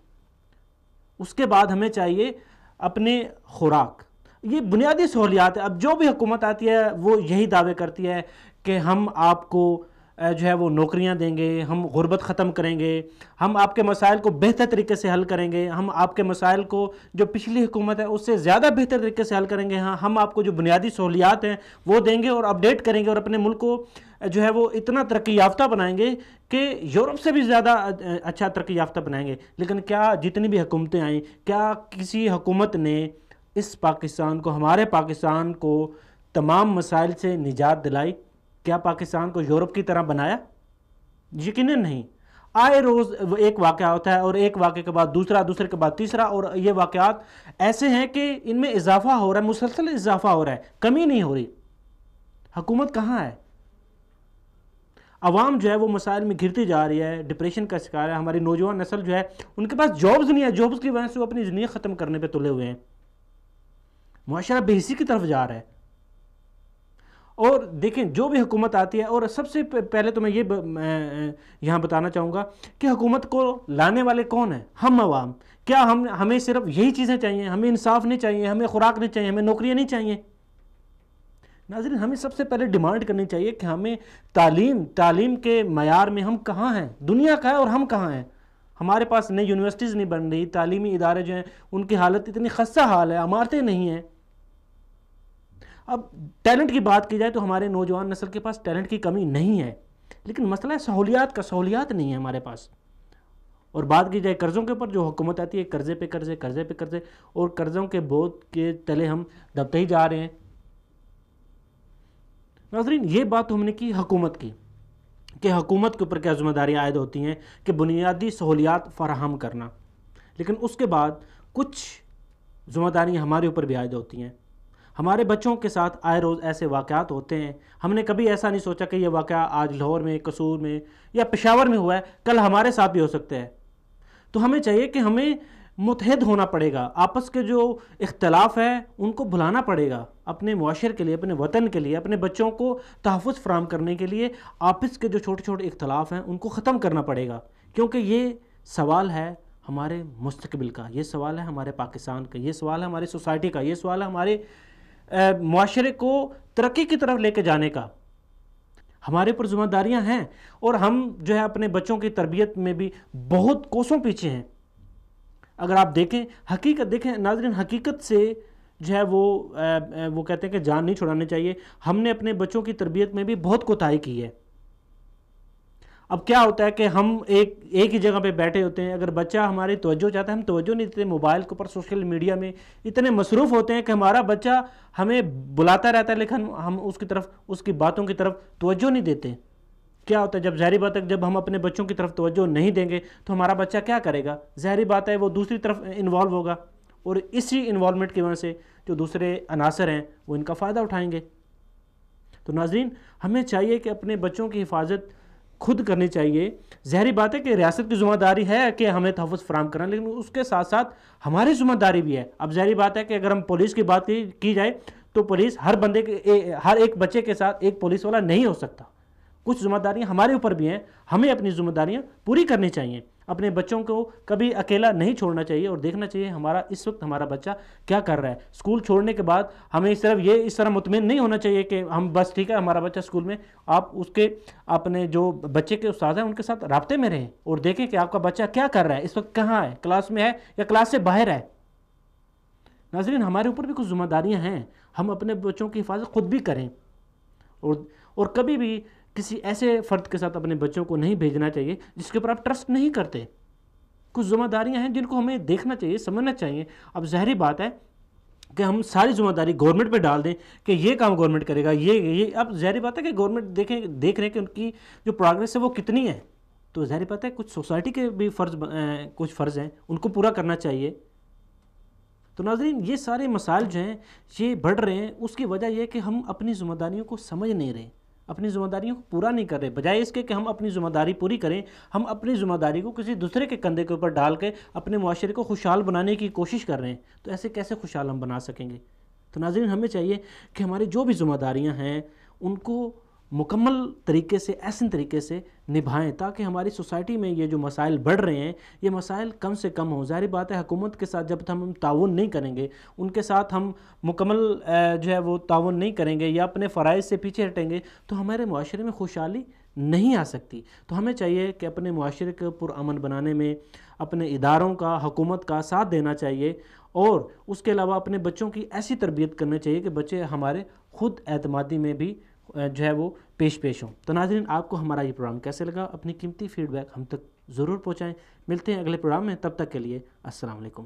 اس کے بعد ہمیں چاہیے اپنے خوراک. یہ بنیادی سہولیات ہے. اب جو بھی حکومت آتی ہے وہ یہی دعوے کرتی ہے کہ ہم آپ کو جو ہے وہ نوکریاں دیں گے، ہم غربت ختم کریں گے، ہم آپ کے مسائل کو بہتر طریقے سے حل کریں گے، ہم آپ کے مسائل کو جو پچھلی حکومت ہے اس سے زیادہ بہتر طریقے سے حل کریں گے، ہاں ہم آپ کو جو بنیادی سہولیات ہیں وہ دیں گے اور اپڈیٹ کریں گے اور اپنے ملک کو جو ہے وہ اتنا ترقی یافتہ بنائیں گے کہ یورپ سے بھی زیادہ اچھا ترقی یافتہ بنائیں گے۔ لیکن کیا جتنی بھی حکومتیں آئیں، کیا کسی حکومت نے اس پاکستان کو، ہمارے پاکستان کو تمام مسائل سے نجات دلائی؟ کیا پاکستان کو یورپ کی طرح بنایا؟ یقیناً نہیں۔ آئے روز ایک واقعہ ہوتا ہے اور ایک واقعے کے بعد دوسرا، دوسرے کے بعد تیسرا، اور یہ واقعات ایسے ہیں کہ ان میں اضافہ ہو رہا ہے، مسلسل اضافہ ہو رہا ہے، کمی نہیں ہو رہی۔ حکومت کہاں ہے؟ عوام جو ہے وہ مسائل میں گرتی جا رہی ہے، ڈپریشن کا شکار ہے۔ ہماری نوجوان نسل جو ہے ان کے پاس جابز نہیں ہے، جابز کی وجہ سے وہ اپنی زندگی ختم کرنے پہ تلے ہوئے ہیں، معاشرہ بے حسی کی طرف جا رہا ہے۔ اور دیکھیں جو بھی حکومت آتی ہے، اور سب سے پہلے تو میں یہ یہاں بتانا چاہوں گا کہ حکومت کو لانے والے کون ہیں؟ ہم عوام۔ کیا ہمیں صرف یہی چیزیں چاہیے؟ ہمیں انصاف نہیں چاہیے، ہمیں خوراک نہیں چاہیے، ہمیں نوکریاں نہیں چاہیے؟ ناظرین، ہمیں سب سے پہلے ڈیمانڈ کرنی چاہیے کہ ہمیں تعلیم کے معیار میں ہم کہاں ہیں؟ دنیا کا ہے اور ہم کہاں ہیں؟ ہمارے پاس نئی یونیورسٹیز نہیں بن رہی، تعلیمی ادارے جو ہیں ان کی حالت اتنی خستہ حال ہے، عمارتیں نہیں ہیں۔ اب ٹیلنٹ کی بات کی جائے تو ہمارے نوجوان نسل کے پاس ٹیلنٹ کی کمی نہیں ہے، لیکن مسئلہ ہے سہولیات کا، سہولیات نہیں ہے ہمارے پاس۔ اور بات کی جائے قرضوں کے اوپر، جو حکومت آتی ہے قرضے پہ قرضے، قرضے پہ قرضے، اور قرضوں کے بوجھ کے تلے ہم دبتے ہی جا رہے ہیں۔ ناظرین، یہ بات ہم نے کی حکومت کی کہ حکومت کے اوپر کیا ذمہ داریاں عائد ہوتی ہیں کہ بنیادی سہولیات فراہم کرنا، لیکن اس کے بعد کچھ ذمہ داریاں ہمارے اوپر بھی عائد ہوتی ہیں۔ ہمارے بچوں کے ساتھ آئے روز ایسے واقعات ہوتے ہیں، ہم نے کبھی ایسا نہیں سوچا کہ یہ واقعہ آج لاہور میں، قصور میں یا پشاور میں ہوا ہے، کل ہمارے ساتھ بھی ہو سکتا ہے۔ تو ہمیں چاہیے کہ ہمیں متحد ہونا پڑے گا، آپس کے جو اختلاف ہے ان کو بھلانا پڑے گا، اپنے معاشرے کے لیے، اپنے وطن کے لیے، اپنے بچوں کو تحفظ فراہم کرنے کے لیے آپس کے جو چھوٹے چھوٹے اختلاف ہیں ان کو ختم کرنا پڑے گا، کیونکہ یہ سوال ہے ہمارے مستقبل کا، یہ سوال ہے ہمارے پاکستان کا، یہ سوال ہے ہماری سوسائٹی کا، یہ سوال ہے ہمارے معاشرے کو ترقی کی طرف لے کے جانے کا۔ ہمارے پر ذمہ داریاں ہیں، اور ہم جو ہے اپنے بچوں کی تربیت میں بھی بہت کوسوں پیچھے ہیں۔ اگر آپ دیکھیں حقیقت، دیکھیں ناظرین، حقیقت سے جو ہے وہ کہتے ہیں کہ جان نہیں چھڑانی چاہیے۔ ہم نے اپنے بچوں کی تربیت میں بھی بہت کوتاہی کی ہے۔ اب کیا ہوتا ہے کہ ہم ایک ہی جگہ پہ بیٹھے ہوتے ہیں، اگر بچہ ہماری توجہ چاہتا ہے ہم توجہ نہیں دیتے، موبائل کے اوپر سوشل میڈیا میں اتنے مصروف ہوتے ہیں کہ ہمارا بچہ ہمیں بلاتا رہتا ہے لیکن ہم اس کی طرف، اس کی باتوں کی طرف توجہ نہیں دیتے۔ کیا ہوتا ہے جب ظاہری بات ہے جب ہم اپنے بچوں کی طرف توجہ نہیں دیں گے تو ہمارا بچہ کیا کرے گا؟ ظاہری بات ہے وہ دوسری طرف انوالو ہوگا، اور اسی انوالومنٹ کی وجہ سے جو دوسرے عناصر ہیں وہ ان کا فائدہ اٹھائیں گے۔ تو ناظرین، ہمیں چاہیے کہ اپنے بچوں کی حفاظت خود کرنی چاہیے۔ ظاہری بات ہے کہ ریاست کی ذمہ داری ہے کہ ہمیں تحفظ فراہم کرنا، لیکن اس کے ساتھ ساتھ ہماری ذمہ داری بھی ہے۔ اب ظاہری بات ہے کہ اگر ہم پولیس کی بات کی جائے تو پولیس ہر ایک بچے کے ساتھ ایک پولیس والا نہیں ہو سکتا۔ کچھ ذمہ داریاں ہمارے اوپر بھی ہیں، ہمیں اپنی ذمہ داریاں پوری کرنی چاہیے، اپنے بچوں کو کبھی اکیلا نہیں چھوڑنا چاہیے، اور دیکھنا چاہیے اس وقت ہمارا بچہ کیا کر رہا ہے۔ اسکول چھوڑنے کے بعد ہمیں اس طرح مطمئن نہیں ہونا چاہیے کہ ہم بس ٹھیک ہے ہمارا بچہ اسکول میں، آپ اپنے جو بچے کے استاد ہیں ان کے ساتھ رابطے میں رہیں اور دیکھیں کہ آپ کا بچہ کیا کر رہا ہے، اس وقت کہاں ہے، کلاس میں ہے یا کلاس سے باہر ہے۔ ناظرین، ہمارے اوپر بھی کچھ ذمہ داریاں ہیں، ہم اپنے بچوں کی حفاظت خود بھی کریں، اور کبھی بھی کسی ایسے فرد کے ساتھ اپنے بچوں کو نہیں بھیجنا چاہیے جس کے اوپر آپ ٹرسٹ نہیں کرتے۔ کچھ ذمہ داریاں ہیں جن کو ہمیں دیکھنا چاہیے، سمجھنا چاہیے۔ اب ظاہری بات ہے کہ ہم ساری ذمہ داری گورنمنٹ پہ ڈال دیں کہ یہ کام گورنمنٹ کرے گا، یہ اب ظاہری بات ہے کہ گورنمنٹ دیکھ رہے ہیں کہ ان کی جو پروگریس ہے وہ کتنی ہے، تو ظاہری بات ہے کچھ سوسائٹی کے بھی کچھ فرض ہیں ان کو پورا کرنا چاہیے۔ تو ناظرین، یہ سارے مسائل جو ہیں یہ بڑھ رہے ہیں، اس کی وجہ یہ ہے کہ ہم اپنی ذمہ داریوں کو سمجھ نہیں رہے، اپنی ذمہ داریوں کو پورا نہیں کر رہے۔ بجائے اس کے کہ ہم اپنی ذمہ داری پوری کریں، ہم اپنی ذمہ داری کو کسی دوسرے کے کندھے کے اوپر ڈال کے اپنے معاشرے کو خوشحال بنانے کی کوشش کر رہے ہیں، تو ایسے کیسے خوشحال ہم بنا سکیں گے؟ تو ناظرین، ہمیں چاہیے کہ ہماری جو بھی ذمہ داریاں ہیں ان کو مکمل طریقے سے، احسن طریقے سے نبھائیں، تاکہ ہماری سوسائٹی میں یہ جو مسائل بڑھ رہے ہیں یہ مسائل کم سے کم ہوں۔ ظاہری بات ہے حکومت کے ساتھ جب ہم تعاون نہیں کریں گے، ان کے ساتھ ہم مکمل جو ہے وہ تعاون نہیں کریں گے یا اپنے فرائض سے پیچھے ہٹیں گے، تو ہمارے معاشرے میں خوشحالی نہیں آ سکتی. تو ہمیں چاہیے کہ اپنے معاشرے کو پرامن بنانے میں اپنے اداروں کا، حکومت کا ساتھ دینا چاہیے، اور اس کے علاوہ اپنے بچوں کی ایسی تربیت کرنا چاہیے کہ بچے ہمارے خود اعتمادی میں بھی جو ہے وہ پیش ہوں. تو ناظرین، آپ کو ہمارا یہ پروگرام کیسے لگا؟ اپنی قیمتی فیڈ بیک ہم تک ضرور پہنچائیں. ملتے ہیں اگلے پروگرام میں، تب تک کے لیے السلام علیکم.